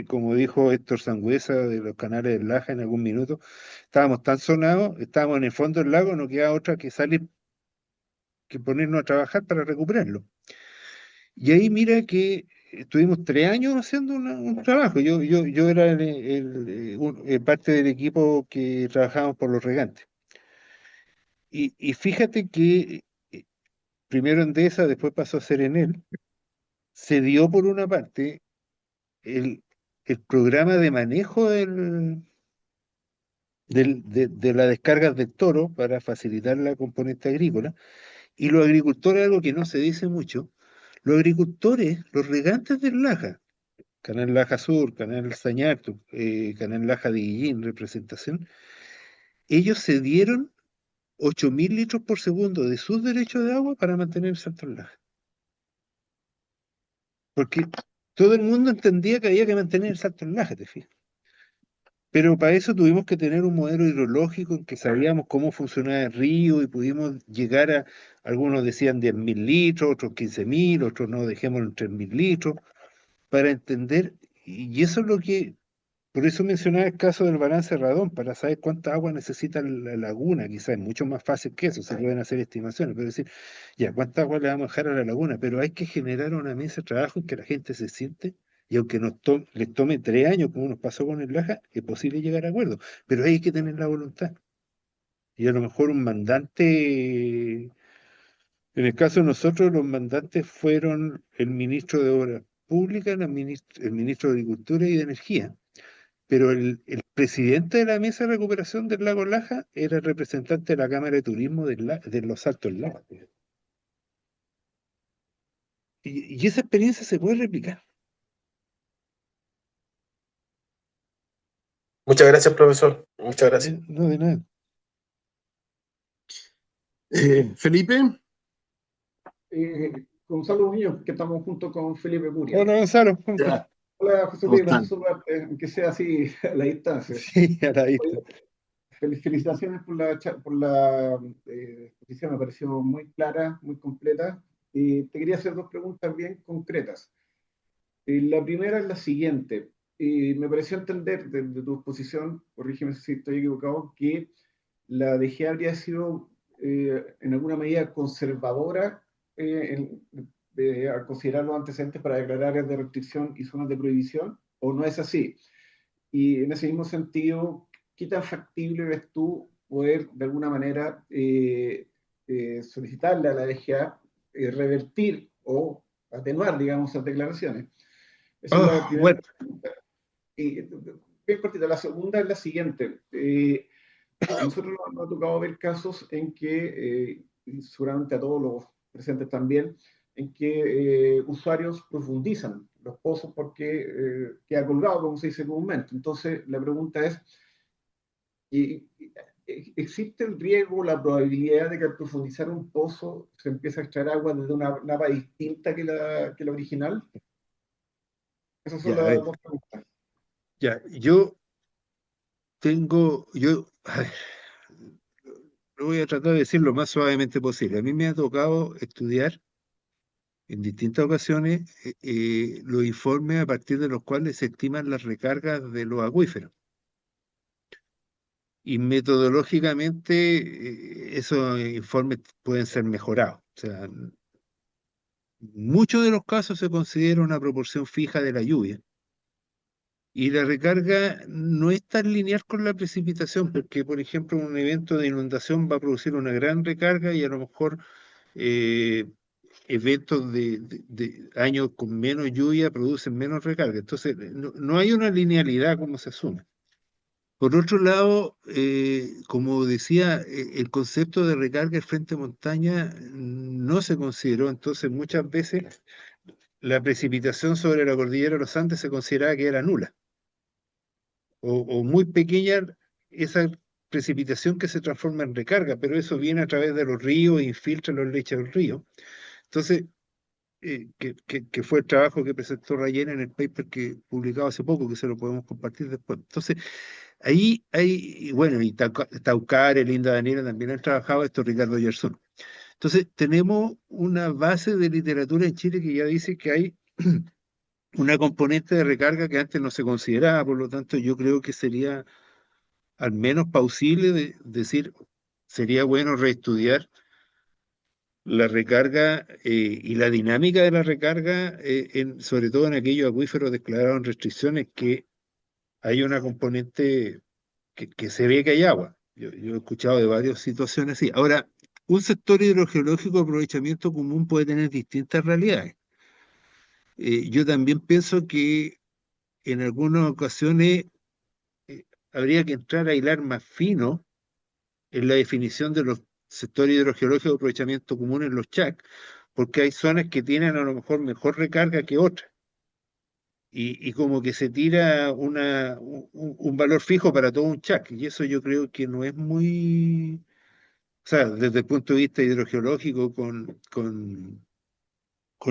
como dijo Héctor Sangüesa de los canales del Laja, en algún minuto, estábamos tan sonados, estábamos en el fondo del lago, no queda otra que salir, que ponernos a trabajar para recuperarlo. Y ahí mira que estuvimos 3 años haciendo un trabajo. Yo era parte del equipo que trabajábamos por los regantes. Y fíjate que primero Endesa, después pasó a ser Enel, se dio por una parte el, el programa de manejo de las descargas del Toro para facilitar la componente agrícola. Y los agricultores, algo que no se dice mucho, los agricultores, los regantes del Laja, Canal Laja Sur, Canal Sañartu, Canal Laja de Guillín, representación, ellos se dieron 8.000 litros por segundo de sus derechos de agua para mantener el Salto del Laja. Porque todo el mundo entendía que había que mantener el Salto del Laja, te fijas. Pero para eso tuvimos que tener un modelo hidrológico en que sabíamos cómo funcionaba el río y pudimos llegar algunos decían 10.000 litros, otros 15.000, otros no, dejémoslo en 3.000 litros, para entender, y eso es lo que, por eso mencionaba el caso del balance Radón, para saber cuánta agua necesita la laguna, quizás es mucho más fácil que eso, se pueden hacer estimaciones, pero decir, ya, cuánta agua le vamos a dejar a la laguna, pero hay que generar una mesa de trabajo en que la gente se siente, y aunque les tome 3 años, como nos pasó con el Laja, es posible llegar a acuerdos, pero hay que tener la voluntad. Y a lo mejor un mandante, en el caso de nosotros, los mandantes fueron el ministro de Obras Públicas, el ministro de Agricultura y de Energía, pero el presidente de la mesa de recuperación del lago Laja era el representante de la Cámara de Turismo de los Altos Lagos. Y esa experiencia se puede replicar. Muchas gracias, profesor. Muchas gracias. No, de nada. Felipe, Gonzalo Muñoz, que estamos junto con Felipe Muria. Hola, Gonzalo. ¿Cómo estás? ya, Hola, José ¿cómo Luis, están? aunque sea así a la distancia. Sí, a la vista. Felicitaciones por la exposición, me pareció muy clara, muy completa. Te quería hacer dos preguntas bien concretas. La primera es la siguiente. Me pareció entender de tu exposición, corrígeme si estoy equivocado, que la DG habría sido en alguna medida conservadora al considerar los antecedentes para declarar áreas de restricción y zonas de prohibición, o no es así. Y en ese mismo sentido, ¿qué tan factible ves tú poder de alguna manera solicitarle a la DGA revertir o atenuar, digamos, esas declaraciones? Esa es la primera Bueno, pregunta. Y bien cortita, la segunda es la siguiente. A nosotros nos ha tocado ver casos en que, y seguramente a todos los presentes también, en que usuarios profundizan los pozos porque queda colgado, como se dice comúnmente. Entonces, la pregunta es, ¿existe el riesgo, la probabilidad de que al profundizar un pozo se empiece a extraer agua desde una napa distinta que la original? Esas son ya, las dos preguntas. ya, yo, a ver, lo voy a tratar de decir lo más suavemente posible. A mí me ha tocado estudiar en distintas ocasiones los informes a partir de los cuales se estiman las recargas de los acuíferos. Y metodológicamente esos informes pueden ser mejorados. O sea, en muchos de los casos se considera una proporción fija de la lluvia. Y la recarga no es tan lineal con la precipitación, porque, por ejemplo, un evento de inundación va a producir una gran recarga y a lo mejor eh, eventos de años con menos lluvia producen menos recarga. Entonces, no hay una linealidad como se asume. Por otro lado, como decía, el concepto de recarga en frente montaña no se consideró, entonces muchas veces la precipitación sobre la cordillera de los Andes se consideraba que era nula o muy pequeña esa precipitación que se transforma en recarga, pero eso viene a través de los ríos e infiltra los lechos del río. Entonces, que fue el trabajo que presentó Rayena en el paper que publicado hace poco, que se lo podemos compartir después. Entonces, Ahí hay, bueno, y Taucar, Linda Daniela también han trabajado esto, Ricardo Gerson. Entonces, tenemos una base de literatura en Chile que ya dice que hay una componente de recarga que antes no se consideraba, por lo tanto, yo creo que sería al menos plausible de decir, sería bueno reestudiar la recarga y la dinámica de la recarga, sobre todo en aquellos acuíferos declarados en restricciones, que hay una componente que se ve que hay agua. Yo he escuchado de varias situaciones así. Ahora, un sector hidrogeológico de aprovechamiento común puede tener distintas realidades. Yo también pienso que en algunas ocasiones habría que entrar a hilar más fino en la definición de los sectores hidrogeológicos de aprovechamiento común en los CHAC, porque hay zonas que tienen a lo mejor recarga que otras. Y como que se tira un valor fijo para todo un CHAC, y eso yo creo que no es muy, o sea, desde el punto de vista hidrogeológico, con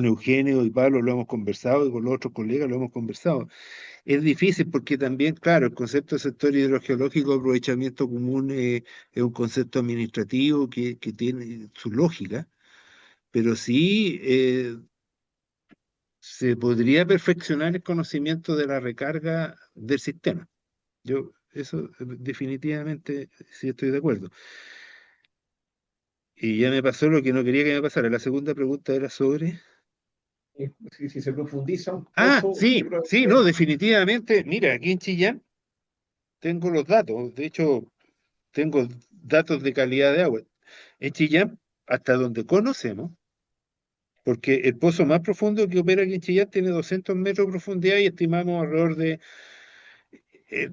Eugenio y Pablo lo hemos conversado, y con los otros colegas lo hemos conversado. Es difícil porque también, claro, el concepto de sector hidrogeológico de aprovechamiento común es un concepto administrativo que tiene su lógica, pero sí se podría perfeccionar el conocimiento de la recarga del sistema. Yo, eso definitivamente sí estoy de acuerdo. Y ya me pasó lo que no quería que me pasara. La segunda pregunta era sobre... Si se profundiza un Ah, poco, sí, yo creo sí, que no, definitivamente. Mira, aquí en Chillán tengo los datos. De hecho, tengo datos de calidad de agua. En Chillán, hasta donde conocemos, porque el pozo más profundo que opera aquí en Chillán tiene 200 metros de profundidad y estimamos alrededor de, eh,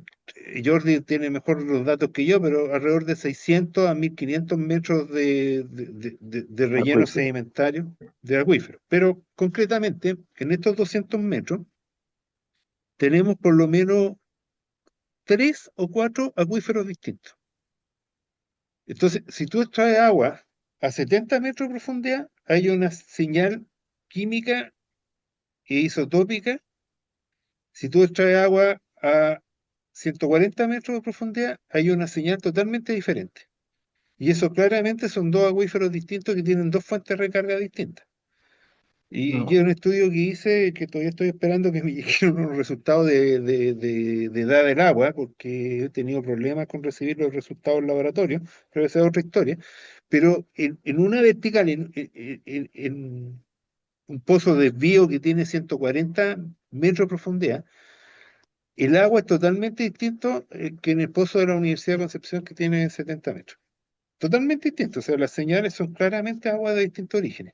Jordi tiene mejor los datos que yo, pero alrededor de 600 a 1500 metros de relleno Acuífero. sedimentario de acuífero. Pero concretamente, en estos 200 metros, tenemos por lo menos 3 o 4 acuíferos distintos. Entonces, si tú extraes agua a 70 metros de profundidad, hay una señal química e isotópica. Si tú extraes agua a 140 metros de profundidad, hay una señal totalmente diferente. Y eso claramente son dos acuíferos distintos que tienen dos fuentes de recarga distintas. Y un estudio que hice, que todavía estoy esperando que me lleguen unos resultados de edad del agua, porque he tenido problemas con recibir los resultados en laboratorio, pero esa es otra historia. Pero en una vertical, en un pozo de desvío que tiene 140 metros de profundidad, el agua es totalmente distinto que en el pozo de la Universidad de Concepción que tiene 70 metros. Totalmente distinto, o sea, las señales son claramente agua de distintos orígenes.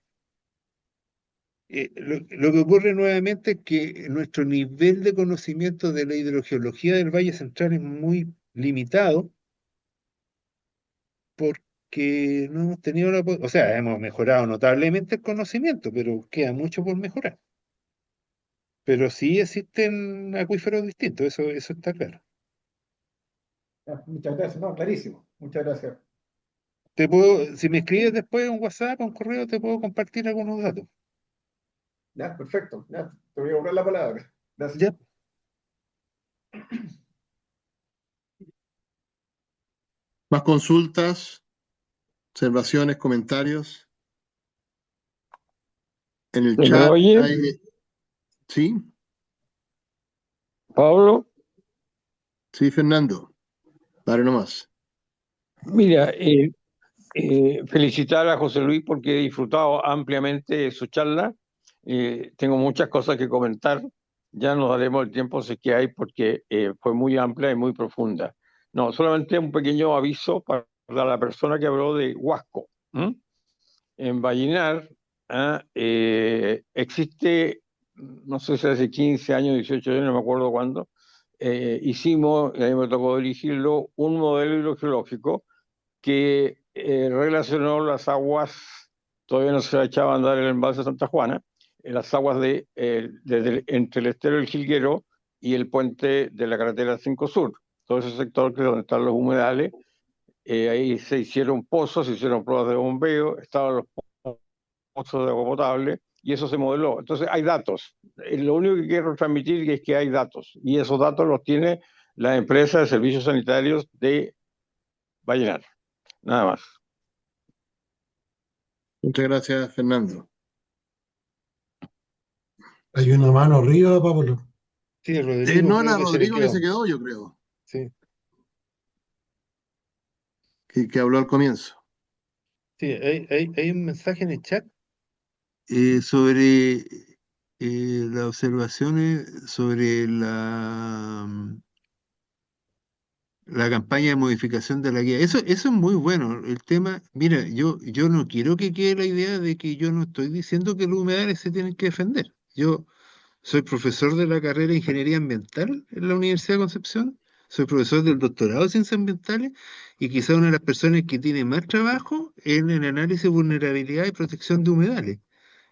Lo que ocurre nuevamente es que nuestro nivel de conocimiento de la hidrogeología del Valle Central es muy limitado porque no hemos tenido o sea, hemos mejorado notablemente el conocimiento, pero queda mucho por mejorar. Pero sí existen acuíferos distintos, eso está claro. muchas gracias, no, clarísimo, muchas gracias. Si me escribes después un WhatsApp o un correo, te puedo compartir algunos datos. Ya, perfecto, ya, te voy a borrar la palabra. Gracias. Ya. Más consultas, observaciones, comentarios. En el ¿Se me chat oye, hay... ¿Sí? Pablo? Sí, Fernando. Dale nomás. Mira, felicitar a José Luis porque he disfrutado ampliamente de su charla. Tengo muchas cosas que comentar. Ya nos daremos el tiempo si es que hay porque fue muy amplia y muy profunda. No, solamente un pequeño aviso para la persona que habló de Huasco. En Vallenar existe, no sé si hace 15 años, 18 años, no me acuerdo cuándo, hicimos, y a mí me tocó dirigirlo, un modelo hidrogeológico que relacionó las aguas, todavía no se echaba a andar el embalse de Santa Juana, las aguas entre el estero del Jilguero y el puente de la carretera 5 Sur, todo ese sector que es donde están los humedales. Ahí se hicieron pozos, se hicieron pruebas de bombeo, estaban los pozos de agua potable y eso se modeló. Entonces hay datos. Lo único que quiero transmitir es que hay datos y esos datos los tiene la empresa de servicios sanitarios de Vallenar. Nada más. Muchas gracias, Fernando. Hay una mano arriba, Pablo. Sí, Rodrigo No creo era que se le Rodrigo que quedó. se quedó, yo creo, Sí, que habló al comienzo. sí, hay un mensaje en el chat sobre las observaciones sobre la campaña de modificación de la guía. Eso es muy bueno. El tema, mira, yo no quiero que quede la idea de que yo no estoy diciendo que los humedales se tienen que defender. Yo soy profesor de la carrera de Ingeniería Ambiental en la Universidad de Concepción, soy profesor del doctorado de Ciencias Ambientales y quizá una de las personas que tiene más trabajo en el análisis de vulnerabilidad y protección de humedales.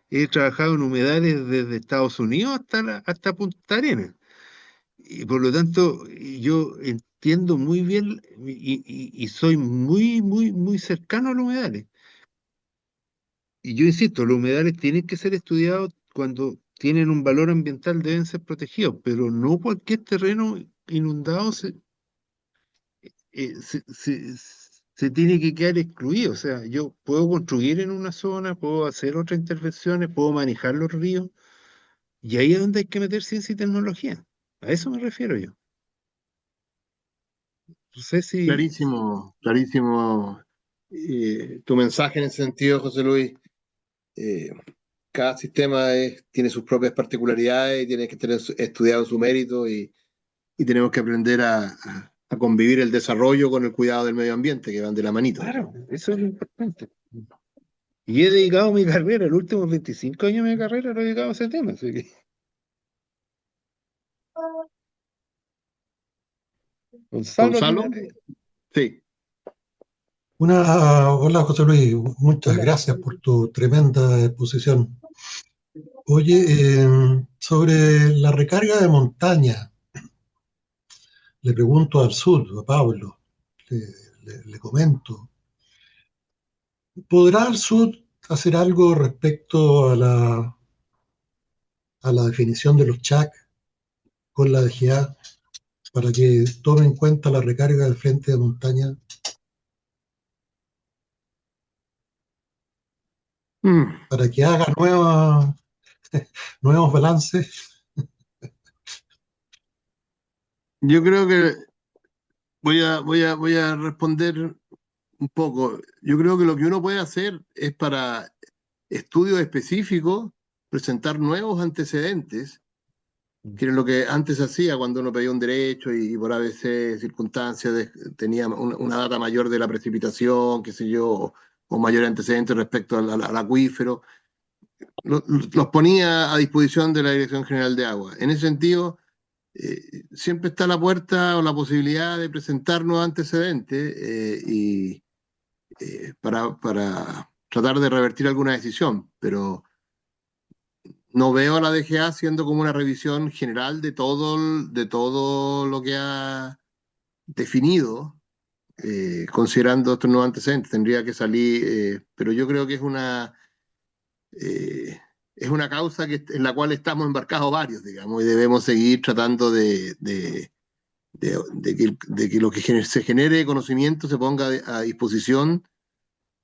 He trabajado en humedales desde Estados Unidos hasta Punta Arenas. Y por lo tanto, yo entiendo muy bien y soy muy cercano a los humedales. Y yo insisto, los humedales tienen que ser estudiados cuando tienen un valor ambiental, deben ser protegidos, pero no cualquier terreno inundado se tiene que quedar excluido. O sea, yo puedo construir en una zona, puedo hacer otras intervenciones, puedo manejar los ríos, y ahí es donde hay que meter ciencia y tecnología. A eso me refiero yo. No sé si... Clarísimo, clarísimo tu mensaje en ese sentido, José Luis. Eh, Cada sistema tiene sus propias particularidades y tiene que tener estudiado su mérito y tenemos que aprender a convivir el desarrollo con el cuidado del medio ambiente, que van de la manito. Claro, eso es lo importante. Y he dedicado mi carrera, los últimos 25 años de mi carrera lo he dedicado a ese tema. Así que... Gonzalo, Gonzalo, sí. Hola, José Luis. Muchas Hola. gracias por tu tremenda exposición. Oye, sobre la recarga de montaña, le pregunto al sur, a Pablo, le comento, ¿podrá el sur hacer algo respecto a la definición de los CHAC con la DGA para que tome en cuenta la recarga del frente de montaña? Para que haga nuevos balances. Yo creo que voy a responder un poco. Yo creo que lo que uno puede hacer es para estudios específicos presentar nuevos antecedentes, que era lo que antes se hacía cuando uno pedía un derecho y por ABC circunstancias tenía una data mayor de la precipitación, qué sé yo, o mayor antecedentes respecto al acuífero. Los ponía a disposición de la Dirección General de Agua. En ese sentido, siempre está la puerta o la posibilidad de presentar nuevos antecedentes para tratar de revertir alguna decisión, pero no veo a la DGA haciendo como una revisión general de todo lo que ha definido, considerando estos nuevos antecedentes. Tendría que salir, pero yo creo que es una causa en la cual estamos embarcados varios, digamos, y debemos seguir tratando de que lo que se genere conocimiento se ponga a disposición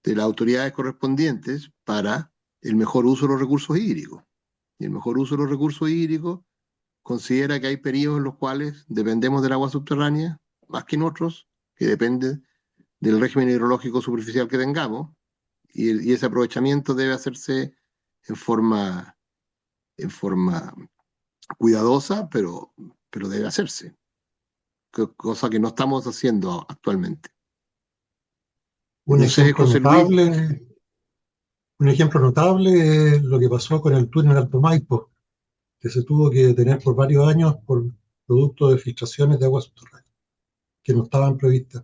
de las autoridades correspondientes para el mejor uso de los recursos hídricos. Y el mejor uso de los recursos hídricos considera que hay periodos en los cuales dependemos del agua subterránea más que en otros, que depende del régimen hidrológico superficial que tengamos, y ese aprovechamiento debe hacerse en forma cuidadosa, pero debe hacerse, cosa que no estamos haciendo actualmente. Un No sé, ejemplo José Luis. notable, un ejemplo notable es lo que pasó con el túnel Alto Maipo, que se tuvo que detener por varios años por producto de filtraciones de agua subterránea, que no estaban previstas.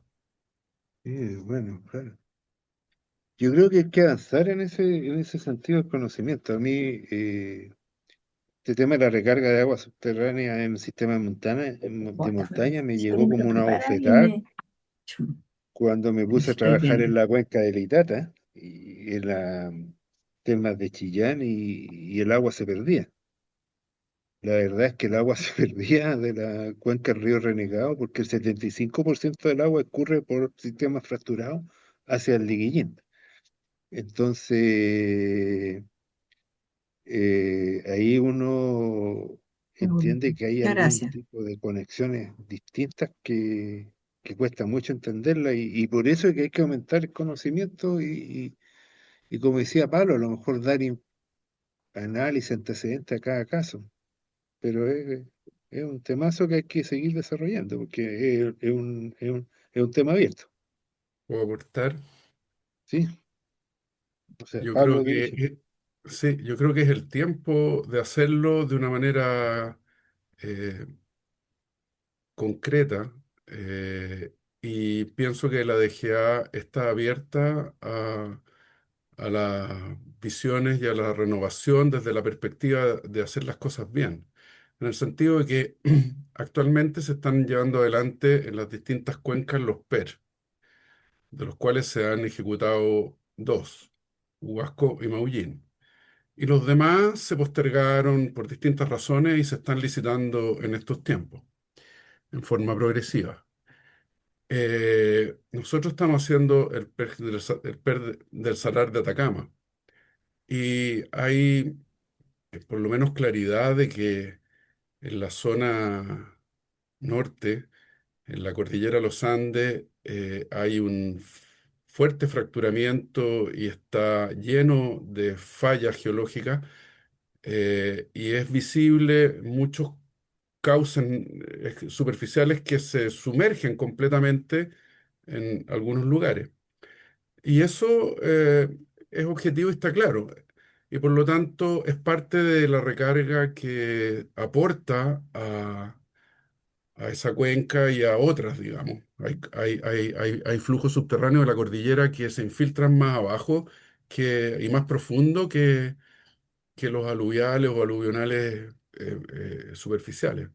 Sí, bueno, claro. Yo creo que hay que avanzar en ese sentido del conocimiento. A mí, este tema de la recarga de agua subterránea en el sistema de montaña me llegó como una bofetada cuando me puse a trabajar en la cuenca del Itata y en las temas de Chillán y el agua se perdía. la verdad es que el agua se perdía de la cuenca del río Renegado porque el 75% del agua escurre por sistemas fracturados hacia el Liguillín. Entonces, ahí uno Qué bonito. entiende que hay Muchas algún gracias. tipo de conexiones distintas que cuesta mucho entenderla y por eso es que hay que aumentar el conocimiento y como decía Pablo, a lo mejor dar análisis, antecedentes a cada caso, pero es un temazo que hay que seguir desarrollando porque es un tema abierto, ¿Puedo aportar? ¿sí? O sea, Yo Pablo creo que, dirige. sí, yo creo que es el tiempo de hacerlo de una manera eh, concreta, y pienso que la DGA está abierta a las visiones y a la renovación desde la perspectiva de hacer las cosas bien. En el sentido de que actualmente se están llevando adelante en las distintas cuencas los PER, de los cuales se han ejecutado dos, Huasco y Maullín. Y los demás se postergaron por distintas razones y se están licitando en estos tiempos, en forma progresiva. Nosotros estamos haciendo el PER del Salar de Atacama y hay por lo menos claridad de que en la zona norte, en la cordillera de los Andes, hay un fuerte fracturamiento y está lleno de fallas geológicas, y es visible muchos cauces superficiales que se sumergen completamente en algunos lugares. Y eso es objetivo y está claro. Y por lo tanto es parte de la recarga que aporta a esa cuenca y a otras, digamos. Hay flujos subterráneos de la cordillera que se infiltran más abajo y más profundo que los aluviales o aluvionales superficiales.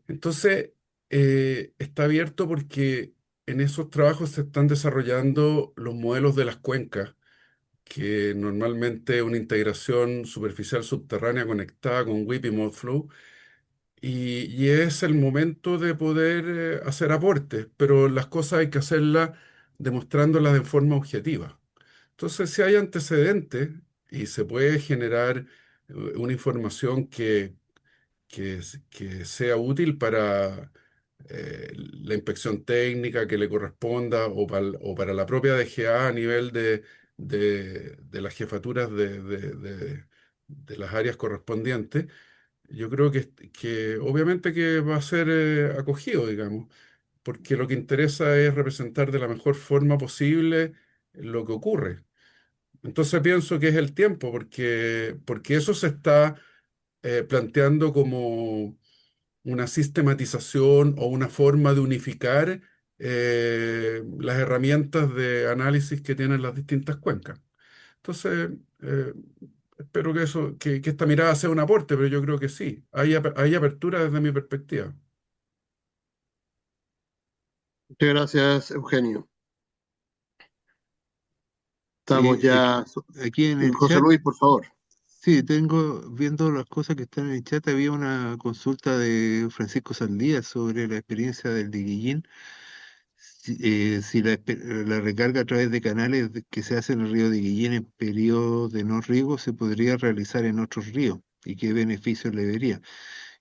Entonces, está abierto porque en esos trabajos se están desarrollando los modelos de las cuencas, que normalmente es una integración superficial subterránea conectada con WIP y ModFlow, y es el momento de poder hacer aportes, pero las cosas hay que hacerlas demostrándolas de forma objetiva. Entonces, si hay antecedentes y se puede generar una información que sea útil para la inspección técnica que le corresponda o para la propia DGA a nivel de las jefaturas de las áreas correspondientes. Yo creo que obviamente que va a ser acogido, digamos, porque lo que interesa es representar de la mejor forma posible lo que ocurre. Entonces pienso que es el tiempo, porque eso se está planteando como una sistematización o una forma de unificar las herramientas de análisis que tienen las distintas cuencas. Entonces, eh, espero que esta mirada sea un aporte, pero yo creo que sí. Hay apertura desde mi perspectiva. Muchas gracias, Eugenio. Estamos Aquí, ya. aquí en el José chat, Luis, por favor. sí, viendo las cosas que están en el chat, había una consulta de Francisco Saldías sobre la experiencia del Diguillín, si la recarga a través de canales que se hace en el río Diguillín en periodo de no riego se podría realizar en otros ríos y qué beneficios le vería.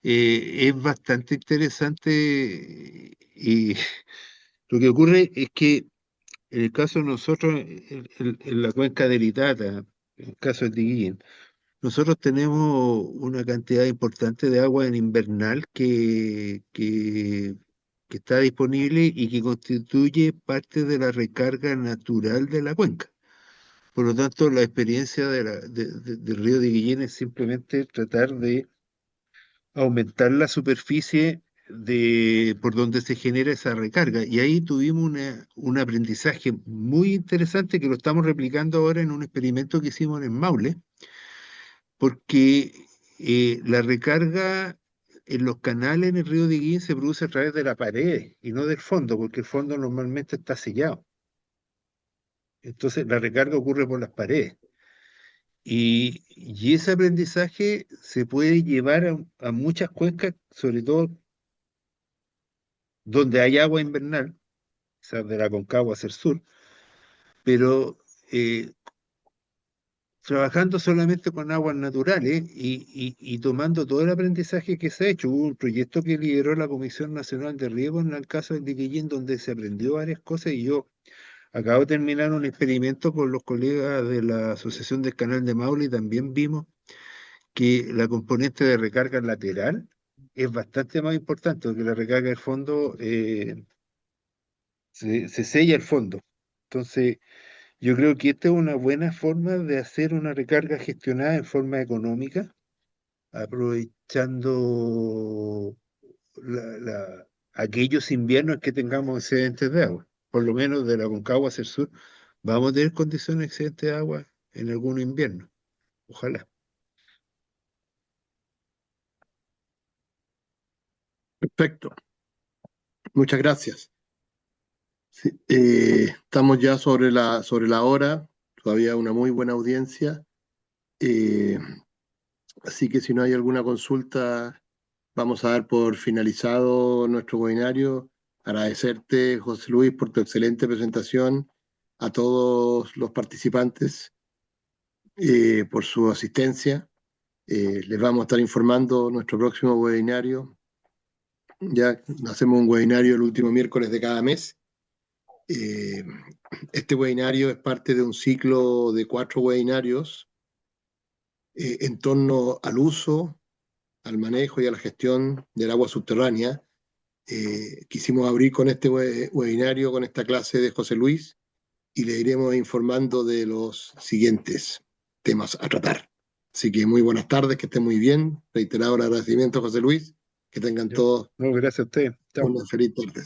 Es bastante interesante y lo que ocurre es que en el caso de nosotros, en la cuenca del Itata, en el caso del Diguillín, nosotros tenemos una cantidad importante de agua en invernal que está disponible y que constituye parte de la recarga natural de la cuenca. Por lo tanto, la experiencia del río Diguillín es simplemente tratar de aumentar la superficie por donde se genera esa recarga. Y ahí tuvimos un aprendizaje muy interesante que lo estamos replicando ahora en un experimento que hicimos en Maule, porque la recarga en los canales en el río Diguín se produce a través de la pared y no del fondo, porque el fondo normalmente está sellado. Entonces la recarga ocurre por las paredes. Y ese aprendizaje se puede llevar a muchas cuencas, sobre todo donde hay agua invernal, o sea, de la Aconcagua hacia el sur, pero trabajando solamente con aguas naturales y tomando todo el aprendizaje que se ha hecho. Hubo un proyecto que lideró la Comisión Nacional de Riego en el caso de Liquillín, donde se aprendió varias cosas, y yo acabo de terminar un experimento con los colegas de la Asociación del Canal de Maule, y también vimos que la componente de recarga lateral es bastante más importante, porque la recarga del fondo se sella el fondo. Entonces, yo creo que esta es una buena forma de hacer una recarga gestionada en forma económica, aprovechando aquellos inviernos que tengamos excedentes de agua. Por lo menos de la Concagua hacia el sur, vamos a tener condiciones de excedente de agua en algún invierno. Ojalá. Perfecto. Muchas gracias. Sí, estamos ya sobre la hora, todavía una muy buena audiencia. Así que si no hay alguna consulta, vamos a dar por finalizado nuestro webinario. Agradecerte, José Luis, por tu excelente presentación, a todos los participantes por su asistencia. Les vamos a estar informando nuestro próximo webinario. Ya hacemos un webinario el último miércoles de cada mes. Este webinario es parte de un ciclo de 4 webinarios en torno al uso, al manejo y a la gestión del agua subterránea. Quisimos abrir con este webinario, con esta clase de José Luis, y le iremos informando de los siguientes temas a tratar. Así que muy buenas tardes, que estén muy bien. Reiterado el agradecimiento, José Luis. Que tengan todos No, gracias a usted. Chao. una feliz tarde.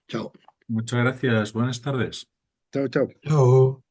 Chao. Muchas gracias. Buenas tardes. Chao, chao. Chao.